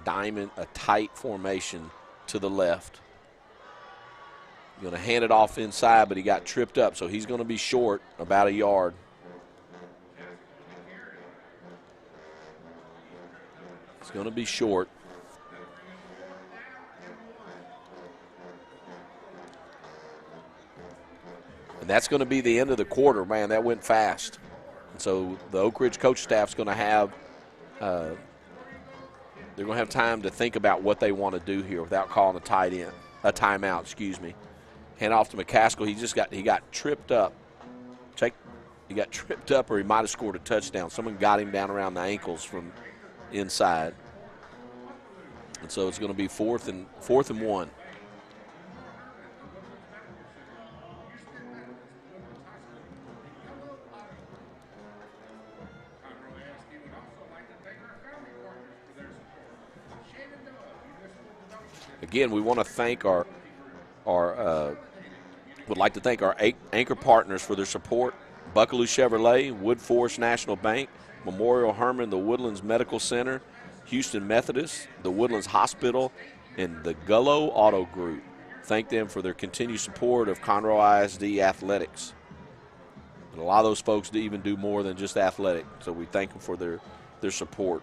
tight formation to the left. Going to hand it off inside, but he got tripped up, so he's going to be short about a yard. He's going to be short. And that's going to be the end of the quarter. Man, that went fast. And so the Oak Ridge coach staff's going to have they're going to have time to think about what they want to do here without calling a timeout, excuse me. Hand off to McCaskill. He got tripped up. He got tripped up, or he might have scored a touchdown. Someone got him down around the ankles from inside. And so it's going to be fourth and 1. Again, we want to thank would like to thank our anchor partners for their support: Buckaloo Chevrolet, Wood Forest National Bank, Memorial Hermann, the Woodlands Medical Center, Houston Methodist, the Woodlands Hospital, and the Gullo Auto Group. Thank them for their continued support of Conroe ISD athletics. And a lot of those folks even do more than just athletic, so we thank them for their support.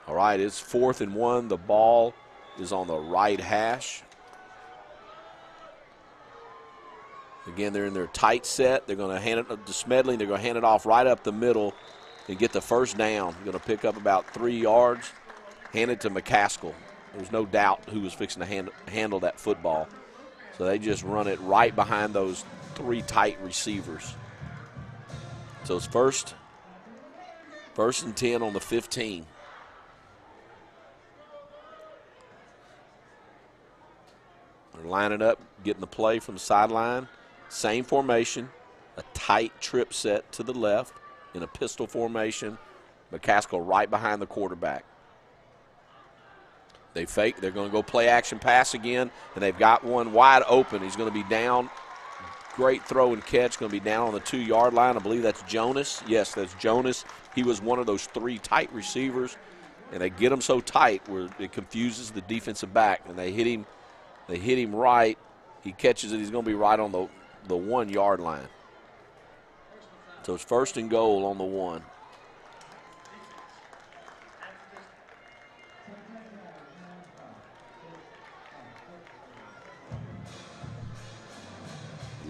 All right, it's 4th and 1. The ball is on the right hash. Again, they're in their tight set. They're going to hand it up to Smedley. They're going to hand it off right up the middle and get the first down. Going to pick up about 3 yards. handed to McCaskill. There was no doubt who was fixing to handle that football. So they just run it right behind those 3 tight receivers. So it's first and 10 on the 15. They're lining up, getting the play from the sideline. Same formation, a tight trip set to the left in a pistol formation. McCaskill right behind the quarterback. They fake. They're going to go play action pass again, and they've got one wide open. He's going to be down. Great throw and catch. Going to be down on the 2-yard line. I believe that's Jonas. Yes, that's Jonas. He was one of those 3 tight receivers, and they get him so tight where it confuses the defensive back, and they hit him. They hit him right. He catches it. He's going to be right on the 1-yard line. So it's first and goal on the 1.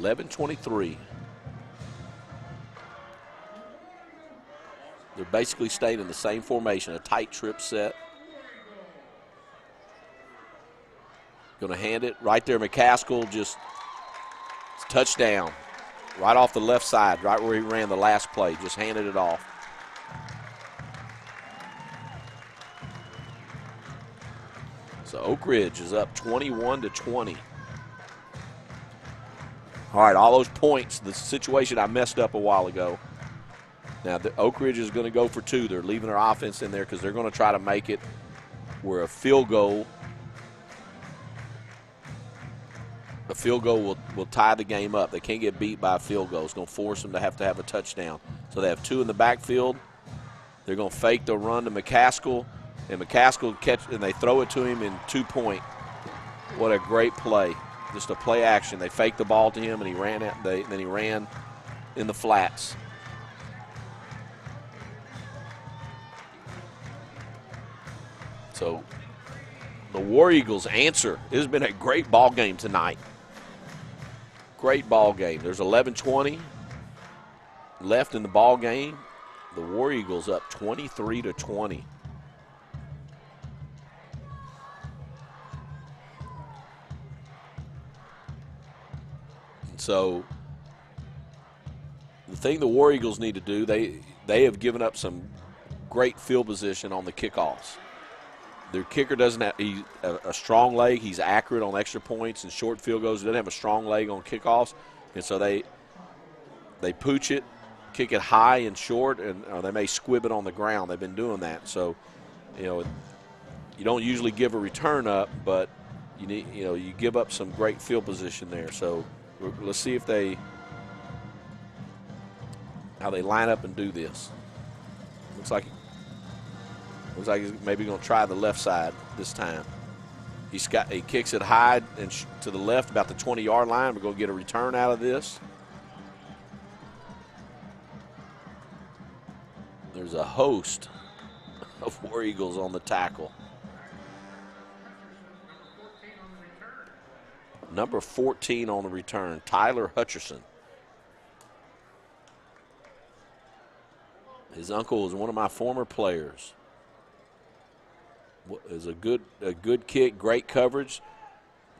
.23. They're basically staying in the same formation, a tight trip set. Going to hand it right there. McCaskill just touchdown right off the left side, right where he ran the last play. Just handed it off. So Oak Ridge is up 21-20. All right, all those points, the situation I messed up a while ago. Now, the Oak Ridge is going to go for 2. They're leaving their offense in there because they're going to try to make it where a field goal will tie the game up. They can't get beat by a field goal. It's going to force them to have a touchdown. So they have 2 in the backfield. They're going to fake the run to McCaskill, and McCaskill catch, and they throw it to him in 2-point. What a great play. Just a play action. They faked the ball to him, and he ran it. Then he ran in the flats. So the War Eagles answer. It has been a great ball game tonight. Great ball game. There's 11:20 left in the ball game. The War Eagles up 23-20. So the thing the War Eagles need to do, they have given up some great field position on the kickoffs. Their kicker doesn't have a strong leg. He's accurate on extra points and short field goals. He doesn't have a strong leg on kickoffs, and so they pooch it, kick it high and short, and they may squib it on the ground. They've been doing that. So, you don't usually give a return up, but you give up some great field position there. So let's see how they line up and do this. Looks like he's maybe going to try the left side this time. He kicks it high and to the left about the 20-yard line. We're going to get a return out of this. There's a host of War Eagles on the tackle. Number 14 on the return, Tyler Hutcherson. His uncle is one of my former players. Is a good kick, great coverage.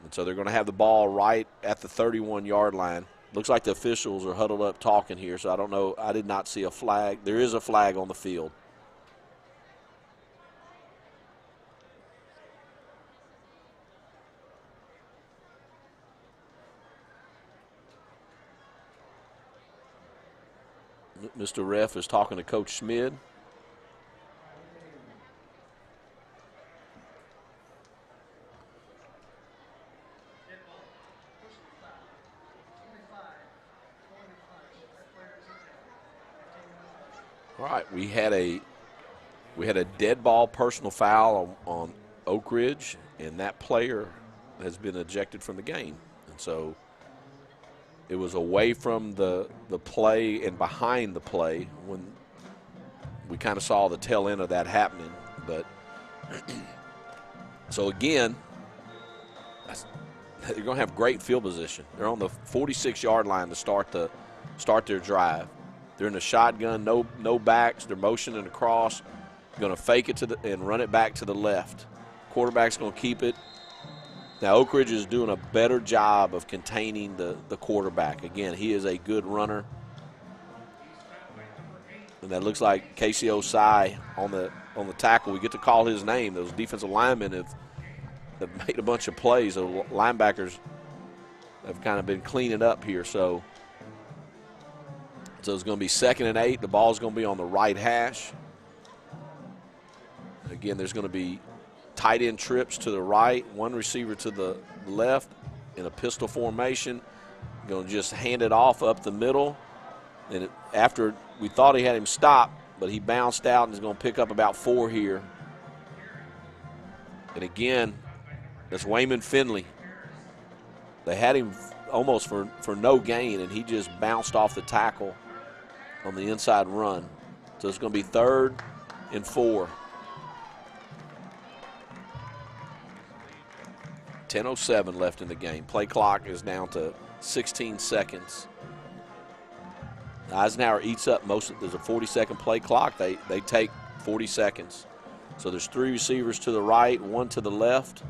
And so they're going to have the ball right at the 31-yard line. Looks like the officials are huddled up talking here, so I don't know. I did not see a flag. There is a flag on the field. Mr. Ref is talking to Coach Schmid. All right, we had a dead ball personal foul on Oak Ridge, and that player has been ejected from the game. And so it was away from the play and behind the play when we kind of saw the tail end of that happening. But so again, they're going to have great field position. They're on the 46-yard line to start their drive. They're in the shotgun, no backs. They're motioning across. Going to fake it and run it back to the left. Quarterback's going to keep it. Now, Oak Ridge is doing a better job of containing the quarterback. Again, he is a good runner. And that looks like Casey Osai on the tackle. We get to call his name. Those defensive linemen have made a bunch of plays. The linebackers have kind of been cleaning up here. So it's going to be 2nd and 8. The ball's going to be on the right hash. Again, there's going to be tight end trips to the right, one receiver to the left in a pistol formation. Going to just hand it off up the middle. And after we thought he had him stopped, but he bounced out and is going to pick up about 4 here. And again, that's Wayman Finley. They had him almost for no gain, and he just bounced off the tackle on the inside run. So it's going to be 3rd and 4. 10:07 left in the game. Play clock is down to 16 seconds. Eisenhower eats up there's a 40-second play clock. They take 40 seconds. So there's 3 receivers to the right, 1 to the left.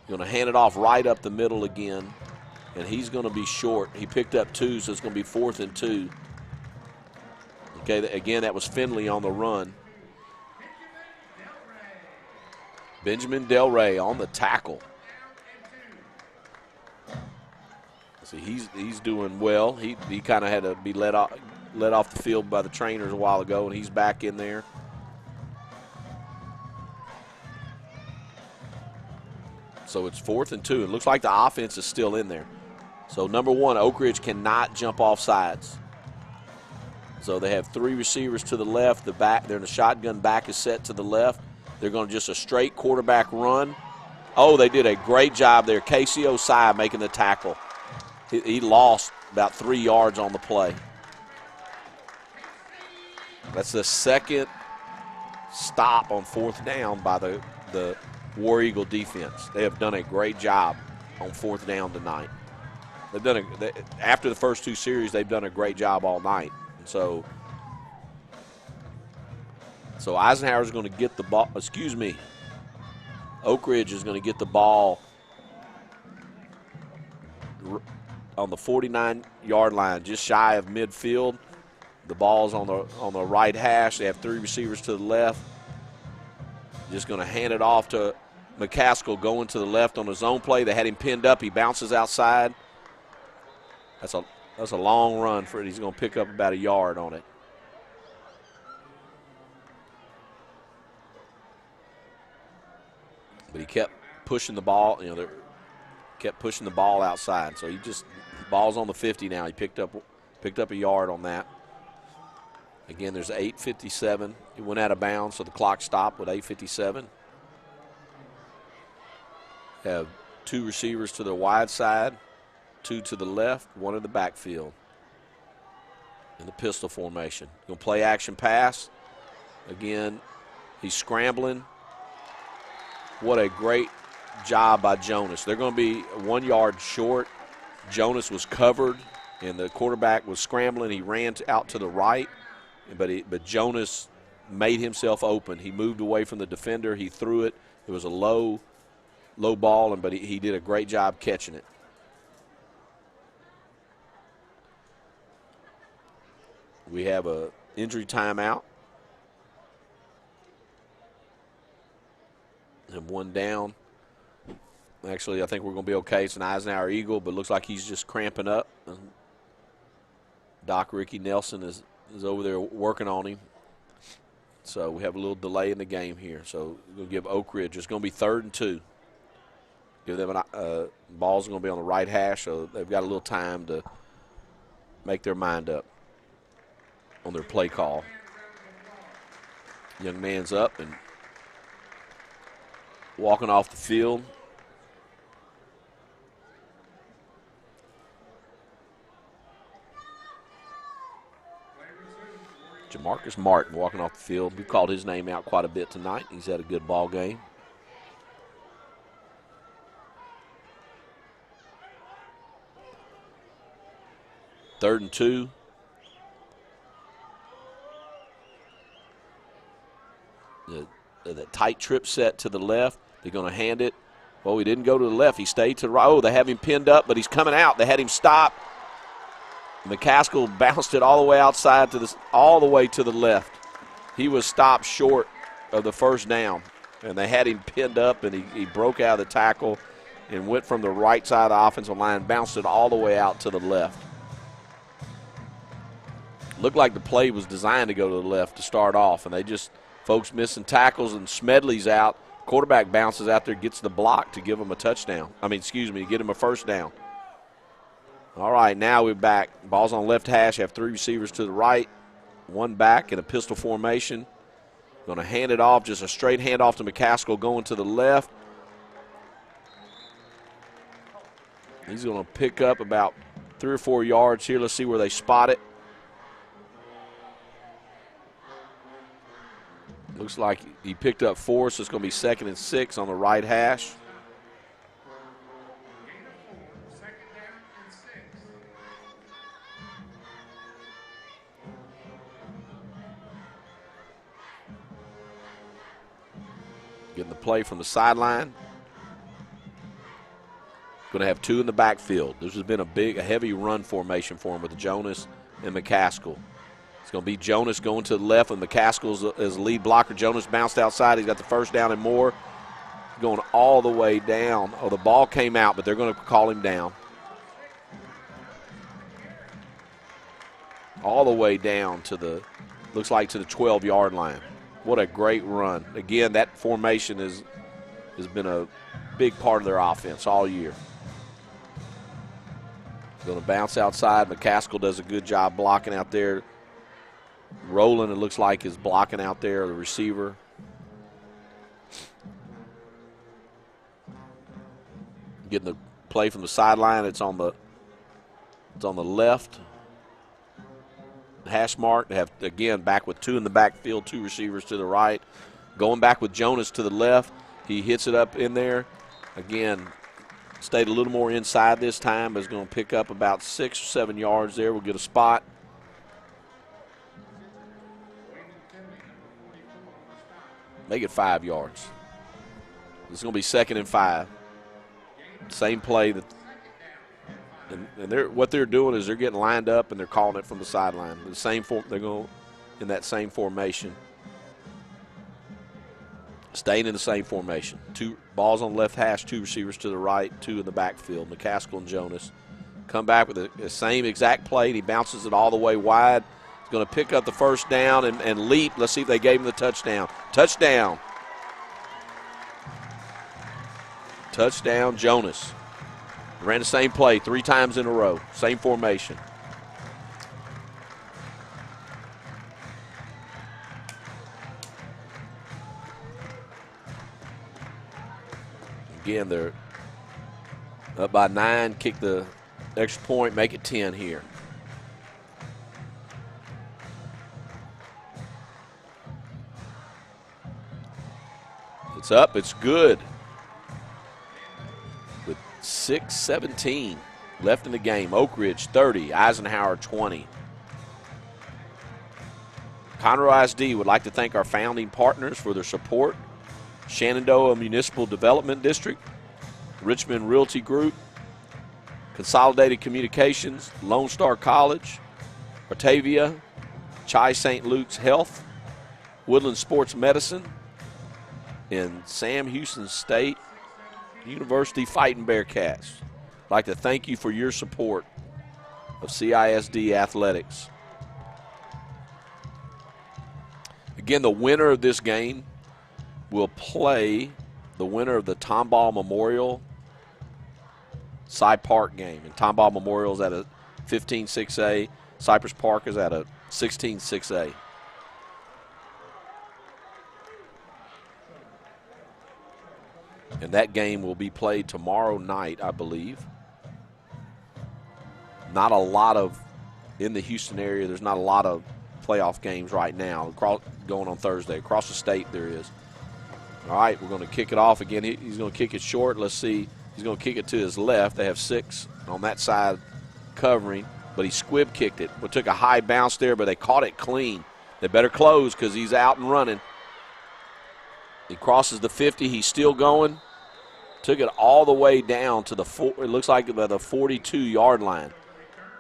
Going to hand it off right up the middle again, and he's going to be short. He picked up 2, so it's going to be 4th and 2. Okay, again, that was Finley on the run. Benjamin Del Rey on the tackle. See, he's doing well. He kind of had to be let off the field by the trainers a while ago, and he's back in there. So it's 4th and 2. It looks like the offense is still in there. So number 1, Oak Ridge cannot jump off sides. So they have 3 receivers to the left. They're in the shotgun. Back is set to the left. They're going to just a straight quarterback run. Oh, they did a great job there. Casey Osai making the tackle. He lost about 3 yards on the play. That's the 2nd stop on 4th down by the War Eagle defense. They have done a great job on 4th down tonight. After the first 2 series, they've done a great job all night. And so Eisenhower is going to get the ball. Oak Ridge is going to get the ball on the 49-yard line, just shy of midfield. The ball's on the right hash. They have 3 receivers to the left. Just going to hand it off to McCaskill going to the left on his own play. They had him pinned up. He bounces outside. That's a long run for it. He's going to pick up about a yard on it. But he kept pushing the ball. Kept pushing the ball outside. So ball's on the 50 now. He picked up a yard on that. Again, there's 8:57. He went out of bounds, so the clock stopped with 8:57. Have 2 receivers to the wide side, 2 to the left, 1 in the backfield. In the pistol formation. Going to play action pass. Again, he's scrambling. What a great job by Jonas. They're going to be 1 yard short. Jonas was covered, and the quarterback was scrambling. He ran out to the right, but Jonas made himself open. He moved away from the defender. He threw it. It was a low ball, but he did a great job catching it. We have a injury timeout. And 1 down. Actually, I think we're going to be okay. It's an Eisenhower Eagle, but looks like he's just cramping up. Doc Ricky Nelson is over there working on him. So we have a little delay in the game here. So we're going to give Oak Ridge. It's going to be 3rd and 2. Give them ball's going to be on the right hash, so they've got a little time to make their mind up on their play call. Young man's up and walking off the field. Jamarcus Martin walking off the field. We've called his name out quite a bit tonight. He's had a good ball game. Third and 2. tight trip set to the left. They're going to hand it. Well, he didn't go to the left. He stayed to the right. Oh, they have him pinned up, but he's coming out. They had him stop. McCaskill bounced it all the way outside all the way to the left. He was stopped short of the first down, and they had him pinned up, and he broke out of the tackle and went from the right side of the offensive line, bounced it all the way out to the left. Looked like the play was designed to go to the left to start off, and they just, folks missing tackles, and Smedley's out. Quarterback bounces out there, gets the block to give him a touchdown. To get him a first down. All right, now we're back. Ball's on left hash, have 3 receivers to the right, 1 back in a pistol formation. Going to hand it off, just a straight handoff to McCaskill going to the left. He's going to pick up about 3 or 4 yards here. Let's see where they spot it. Looks like he picked up 4, so it's going to be 2nd and 6 on the right hash. Getting the play from the sideline. Going to have 2 in the backfield. This has been a heavy run formation for him with Jonas and McCaskill. It's going to be Jonas going to the left and McCaskill as lead blocker. Jonas bounced outside. He's got the first down and more. Going all the way down. Oh, the ball came out, but they're going to call him down. All the way down to the 12-yard line. What a great run. Again, that formation has been a big part of their offense all year. Going to bounce outside. McCaskill does a good job blocking out there. Rowland, it looks like, is blocking out there, the receiver. Getting the play from the sideline. It's on the left hash mark. They have, again, back with 2 in the backfield, 2 receivers to the right. Going back with Jonas to the left. He hits it up in there. Again, stayed a little more inside this time, but is going to pick up about 6 or 7 yards there. We'll get a spot. Make it 5 yards. It's going to be 2nd and 5. Same play that. And what they're doing is they're getting lined up and they're calling it from the sideline. They're going in that same formation. Staying in the same formation. 2 balls on the left hash, 2 receivers to the right, 2 in the backfield. McCaskill and Jonas come back with the same exact play. And he bounces it all the way wide. He's going to pick up the first down and leap. Let's see if they gave him the touchdown. Touchdown. Touchdown, Jonas. Ran the same play 3 times in a row, same formation. Again, they're up by 9, kick the extra point, make it 10 here. It's up, it's good. 6:17 left in the game. Oak Ridge 30, Eisenhower 20. Conroe ISD would like to thank our founding partners for their support. Shenandoah Municipal Development District, Richmond Realty Group, Consolidated Communications, Lone Star College, Batavia, Chi St. Luke's Health, Woodland Sports Medicine, and Sam Houston State University Fighting Bearcats. I'd like to thank you for your support of CISD athletics. Again, the winner of this game will play the winner of the Tomball Memorial Cy Park game. And Tomball Memorial is at a 15-6A. Cypress Park is at a 16-6A. And that game will be played tomorrow night, I believe. Not a lot of, in the Houston area, there's not a lot of playoff games right now going on Thursday. Across the state there is. All right, we're going to kick it off again. He's going to kick it short. Let's see. He's going to kick it to his left. They have 6 on that side covering, but he squib kicked it. We took a high bounce there, but they caught it clean. They better close because he's out and running. He crosses the 50. He's still going. Took it all the way down to the it looks like the 42-yard line.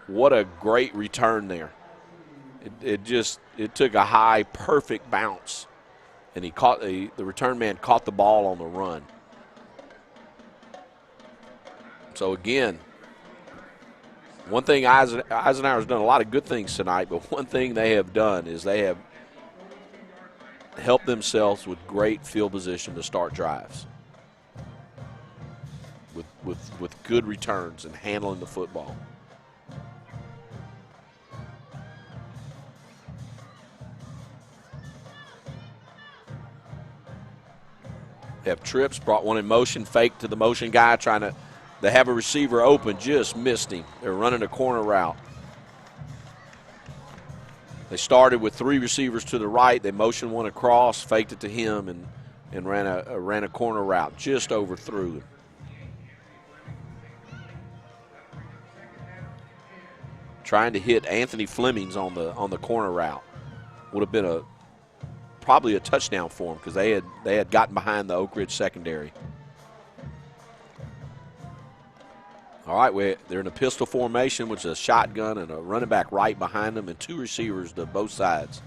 What a great return there. It took a high, perfect bounce, and he caught the return man caught the ball on the run. So again, one thing Eisenhower's done a lot of good things tonight, but one thing they have done is they have helped themselves with great field position to start drives. With good returns and handling the football. They have trips, brought one in motion, fake to the motion guy, they have a receiver open, just missed him. They're running a corner route. They started with 3 receivers to the right. They motioned one across, faked it to him, and ran a corner route, just overthrew him. Trying to hit Anthony Flemings on the corner route would have been probably a touchdown for him because they had gotten behind the Oak Ridge secondary. All right, they're in a pistol formation, which is a shotgun and a running back right behind them and 2 receivers to both sides.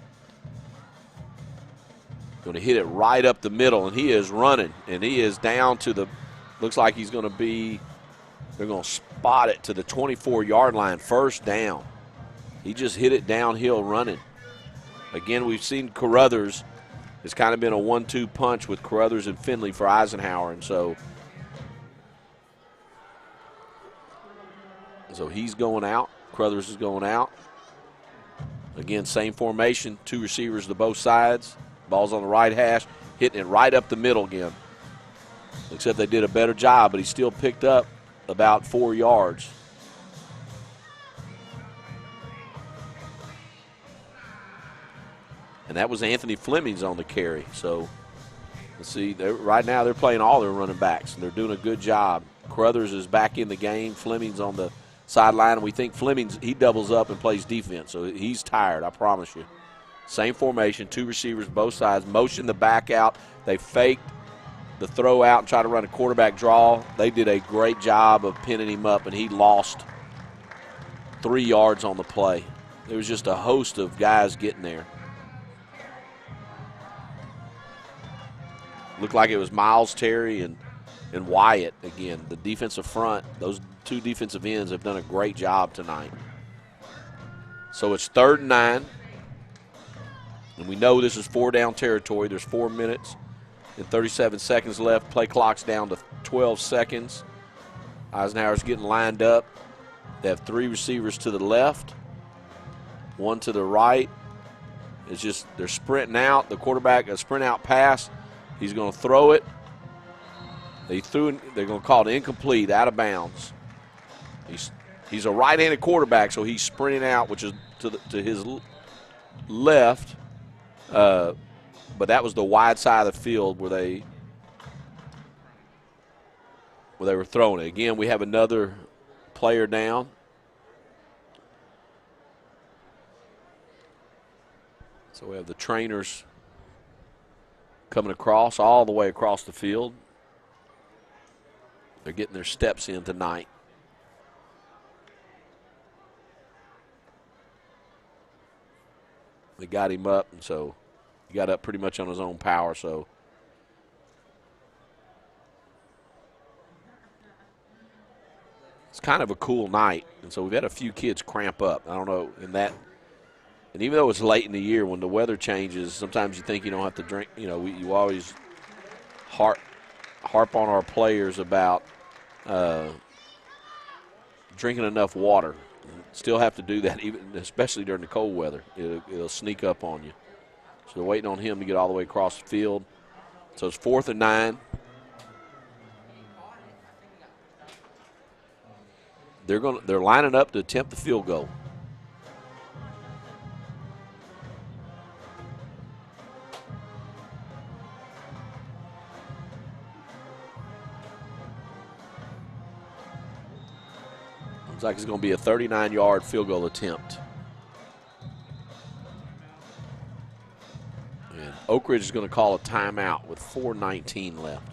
Going to hit it right up the middle, and he is running, and he is down to looks like he's going to be. They're going to spot it to the 24-yard line, first down. He just hit it downhill running. Again, we've seen Carruthers. It's kind of been a 1-2 punch with Carruthers and Finley for Eisenhower, and so he's going out. Carruthers is going out. Again, same formation, 2 receivers to both sides. Ball's on the right hash, hitting it right up the middle again. Except they did a better job, but he still picked up about 4 yards. And that was Anthony Flemings on the carry. So let's see. Right now they're playing all their running backs, and they're doing a good job. Carruthers is back in the game. Flemings on the sideline, and we think Flemings, he doubles up and plays defense. So he's tired, I promise you. Same formation, 2 receivers both sides. Motion the back out. They faked the throw out and try to run a quarterback draw. They did a great job of pinning him up, and he lost 3 yards on the play. There was just a host of guys getting there. Looked like it was Miles Terry and Wyatt again. The defensive front, those 2 defensive ends have done a great job tonight. So it's 3rd and 9. And we know this is 4-down territory. There's 4 minutes and 37 seconds left. Play clock's down to 12 seconds. Eisenhower's getting lined up. They have 3 receivers to the left, 1 to the right. It's just they're sprinting out. The quarterback, a sprint out pass. He's going to throw it. They're going to call it incomplete, out of bounds. He's a right-handed quarterback, so he's sprinting out, which is to his left. But that was the wide side of the field where they were throwing it. Again, we have another player down. So we have the trainers coming across, all the way across the field. They're getting their steps in tonight. They got him up, and so he got up pretty much on his own power. So it's kind of a cool night, and so we've had a few kids cramp up. I don't know, and even though it's late in the year, when the weather changes, sometimes you think you don't have to drink. You know, you always harp on our players about drinking enough water. Still have to do that, even especially during the cold weather. It'll sneak up on you. So they're waiting on him to get all the way across the field. So it's 4th and 9. They're lining up to attempt the field goal. Looks like it's going to be a 39-yard field goal attempt. And Oak Ridge is going to call a timeout with 4:19 left.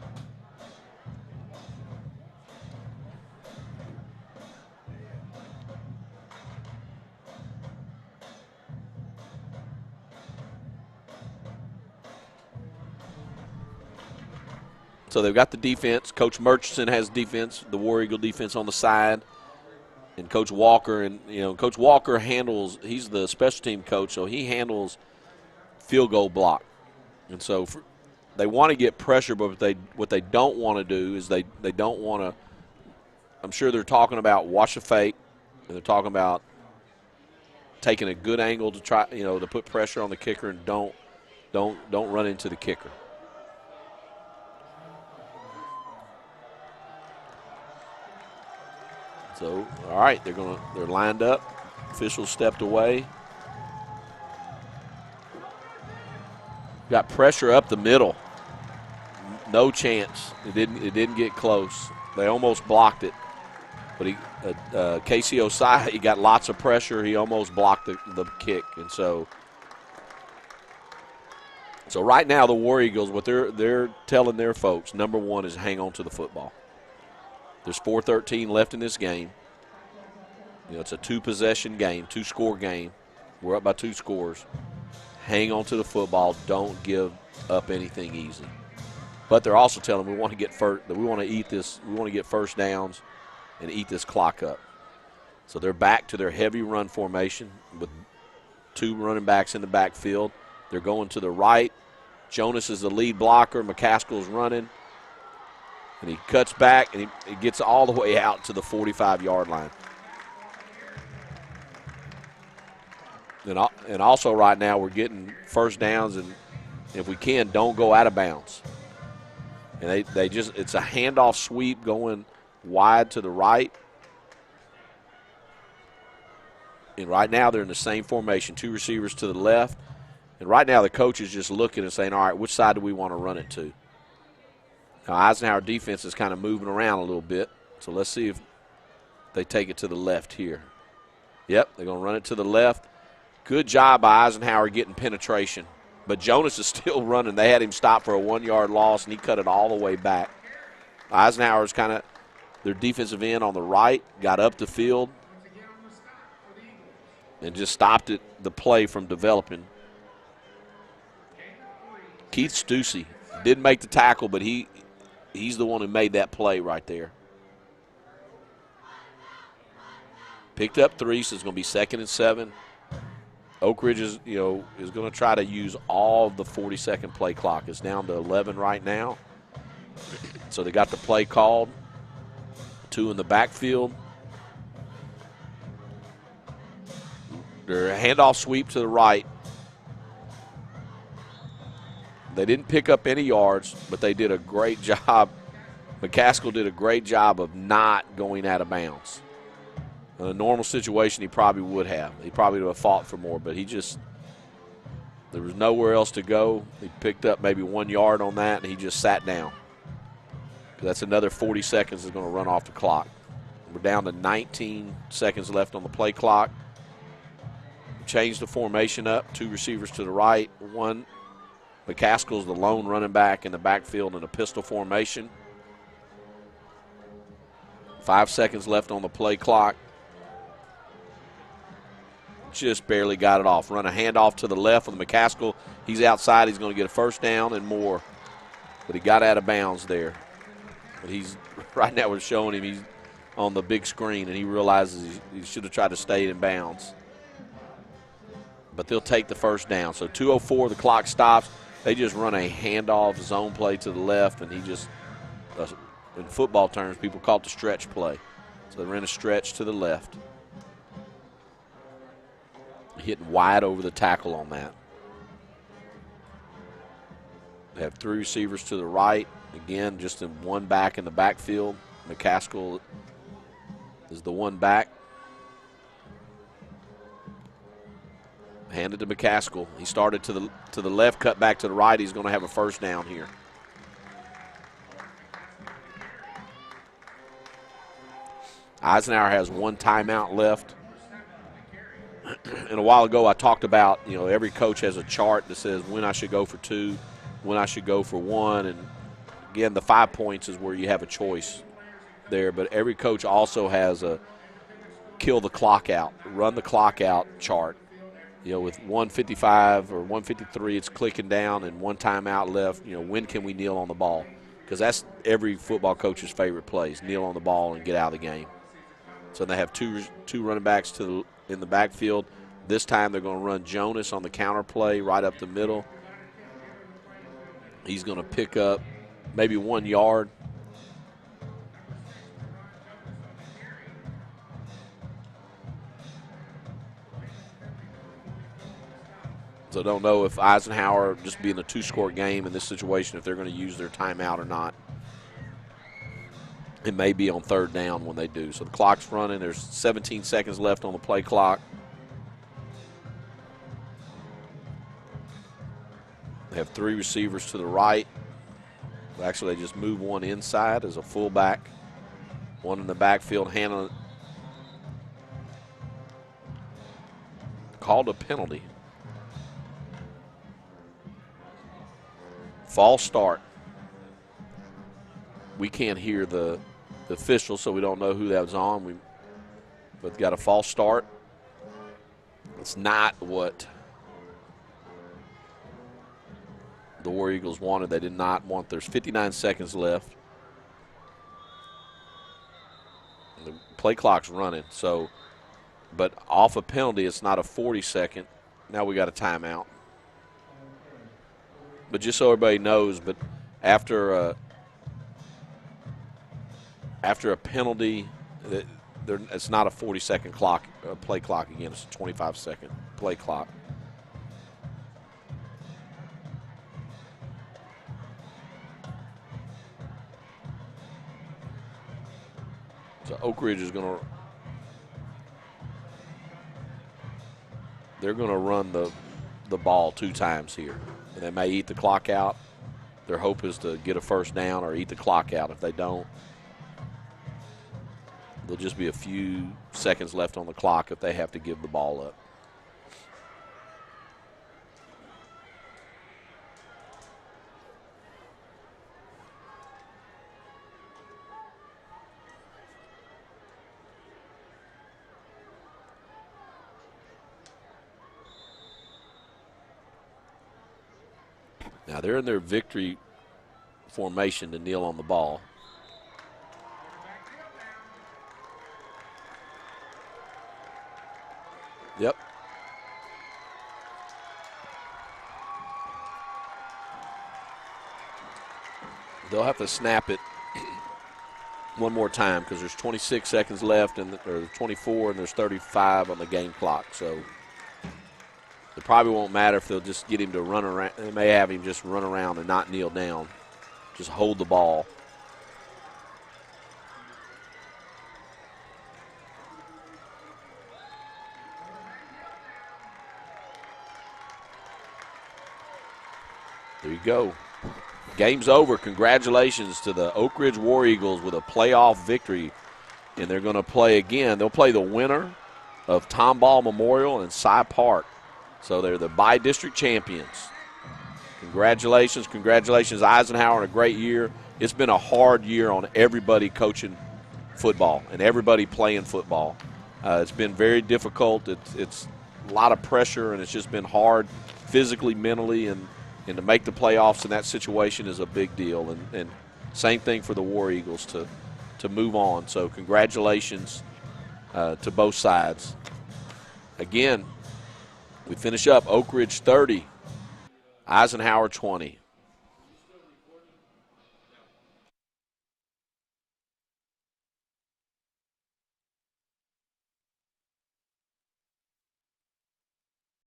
So they've got the defense. Coach Murchison has defense, the War Eagle defense on the side. And Coach Walker, Coach Walker handles, he's the special team coach, so he handles field goal block. And so they want to get pressure, but what they don't want to do is they don't want to, I'm sure they're talking about watch a fake, and they're talking about taking a good angle to try, to put pressure on the kicker and don't run into the kicker. So, all right, they're lined up. Officials stepped away. Got pressure up the middle. No chance. It didn't get close. They almost blocked it. But Casey Osai, he got lots of pressure. He almost blocked the kick. And so right now the War Eagles, what they're telling their folks, number one is hang on to the football. There's 4:13 left in this game. It's a two-possession game, two-score game. We're up by 2 scores. Hang on to the football. Don't give up anything easy. But they're also telling them we want to get first. That we want to eat this. We want to get first downs and eat this clock up. So they're back to their heavy run formation with 2 running backs in the backfield. They're going to the right. Jonas is the lead blocker. McCaskill's running. And he cuts back, and he gets all the way out to the 45-yard line. And also right now we're getting first downs, and if we can, don't go out of bounds. And it's a handoff sweep going wide to the right. And right now they're in the same formation, 2 receivers to the left. And right now the coach is just looking and saying, all right, which side do we want to run it to? Now, Eisenhower defense is kind of moving around a little bit, so let's see if they take it to the left here. Yep, they're going to run it to the left. Good job by Eisenhower getting penetration. But Jonas is still running. They had him stop for a 1-yard loss, and he cut it all the way back. Eisenhower's kind of their defensive end on the right, got up the field, and just stopped the play from developing. Keith Stussy didn't make the tackle, but he's the one who made that play right there. Picked up 3, so it's going to be 2nd and 7. Oak Ridge is going to try to use all the 40-second play clock. It's down to 11 right now. So they got the play called. 2 in the backfield. Their handoff sweep to the right. They didn't pick up any yards, but they did a great job. McCaskill did a great job of not going out of bounds. In a normal situation, he probably would have. He probably would have fought for more, but there was nowhere else to go. He picked up maybe 1 yard on that, and he just sat down. That's another 40 seconds is going to run off the clock. We're down to 19 seconds left on the play clock. Changed the formation up. 2 receivers to the right. 1. McCaskill's the lone running back in the backfield in a pistol formation. 5 seconds left on the play clock. Just barely got it off. Run a handoff to the left with McCaskill. He's outside. He's going to get a first down and more. But he got out of bounds there. But right now we're showing him he's on the big screen, and he realizes he should have tried to stay in bounds. But they'll take the first down. So 2:04, the clock stops. They just run a handoff zone play to the left, and in football terms, people call it the stretch play. So they ran a stretch to the left. Hitting wide over the tackle on that. They have 3 receivers to the right. Again, just in 1 back in the backfield. McCaskill is the 1 back. Handed to McCaskill. He started to the left, cut back to the right. He's going to have a first down here. Eisenhower has 1 timeout left. And a while ago I talked about, every coach has a chart that says when I should go for 2, when I should go for 1. And, again, the 5 points is where you have a choice there. But every coach also has a kill the clock out, run the clock out chart. With 155 or 153, it's clicking down and 1 timeout left. When can we kneel on the ball? Because that's every football coach's favorite plays, kneel on the ball and get out of the game. So they have two running backs in the backfield. This time they're going to run Jonas on the counter play right up the middle. He's going to pick up maybe 1 yard. So I don't know if Eisenhower, just being a 2-score game in this situation, if they're going to use their timeout or not. It may be on 3rd down when they do. So the clock's running. There's 17 seconds left on the play clock. They have 3 receivers to the right. Actually, they just move 1 inside as a fullback. 1 in the backfield handling. Called a penalty. False start. We can't hear the official, so we don't know who that was on. But got a false start. It's not what the War Eagles wanted. They did not want. There's 59 seconds left. And the play clock's running. So, but off a penalty, it's not a 40-second. Now we got a timeout. But just so everybody knows, but after a penalty, it's not a 40-second clock, play clock again. It's a 25-second play clock. So Oak Ridge is going to – they're going to run the ball 2 times here. And they may eat the clock out. Their hope is to get a 1st down or eat the clock out. If they don't, there'll just be a few seconds left on the clock if they have to give the ball up. Now they're in their victory formation to kneel on the ball. Yep. They'll have to snap it one more time because there's 26 seconds left, or 24, and there's 35 on the game clock. So it probably won't matter if they'll just get him to run around. They may have him just run around and not kneel down. Just hold the ball. There you go. Game's over. Congratulations to the Oak Ridge War Eagles with a playoff victory. And they're going to play again. They'll play the winner of Tomball Memorial and Cy Park. So they're the by-district champions. Congratulations, Eisenhower, on a great year. It's been a hard year on everybody coaching football and everybody playing football. It's been very difficult. It's a lot of pressure, and it's just been hard physically, mentally, and to make the playoffs in that situation is a big deal. And same thing for the War Eagles to move on. So congratulations to both sides. Again, we finish up Oak Ridge 30, Eisenhower 20.